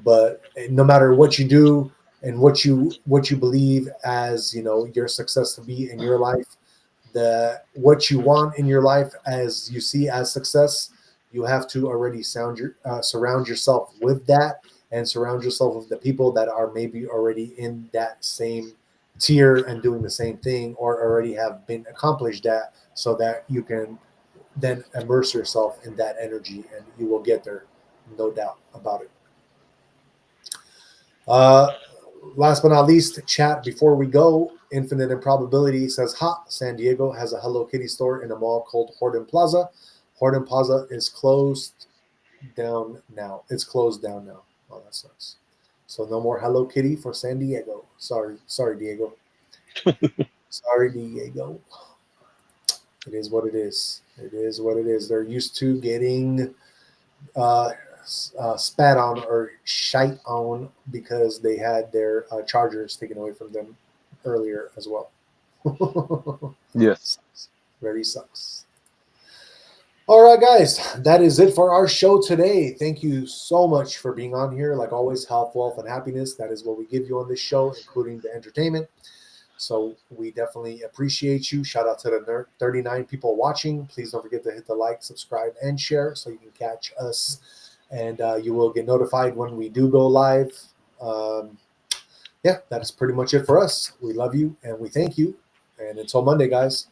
But no matter what you do and what you believe as your success to be in your life, what you want in your life as you see as success, you have to already surround yourself with that, and surround yourself with the people that are maybe already in that same tier and doing the same thing, or already have been accomplished that, so that you can then immerse yourself in that energy, and you will get there, no doubt about it. Uh, Last but not least, chat before we go. Infinite Improbability says, "Ha! San Diego has a Hello Kitty store in a mall called Horton Plaza. Horton Plaza is closed down now. It's closed down now. Oh, that sucks. So no more Hello Kitty for San Diego. Sorry, Diego. Sorry, Diego. It is what it is. It is what it is. They're used to getting uh, spat on or shite on because they had their chargers taken away from them earlier as well. Yes. Sucks. Very sucks. All right, guys, that is it for our show today. Thank you so much for being on here. Like always, health, wealth, and happiness. That is what we give you on this show, including the entertainment. So we definitely appreciate you. Shout out to the 39 people watching. Please don't forget to hit the like, subscribe, and share so you can catch us. And you will get notified when we do go live. Yeah, that is pretty much it for us. We love you and we thank you. And until Monday, guys.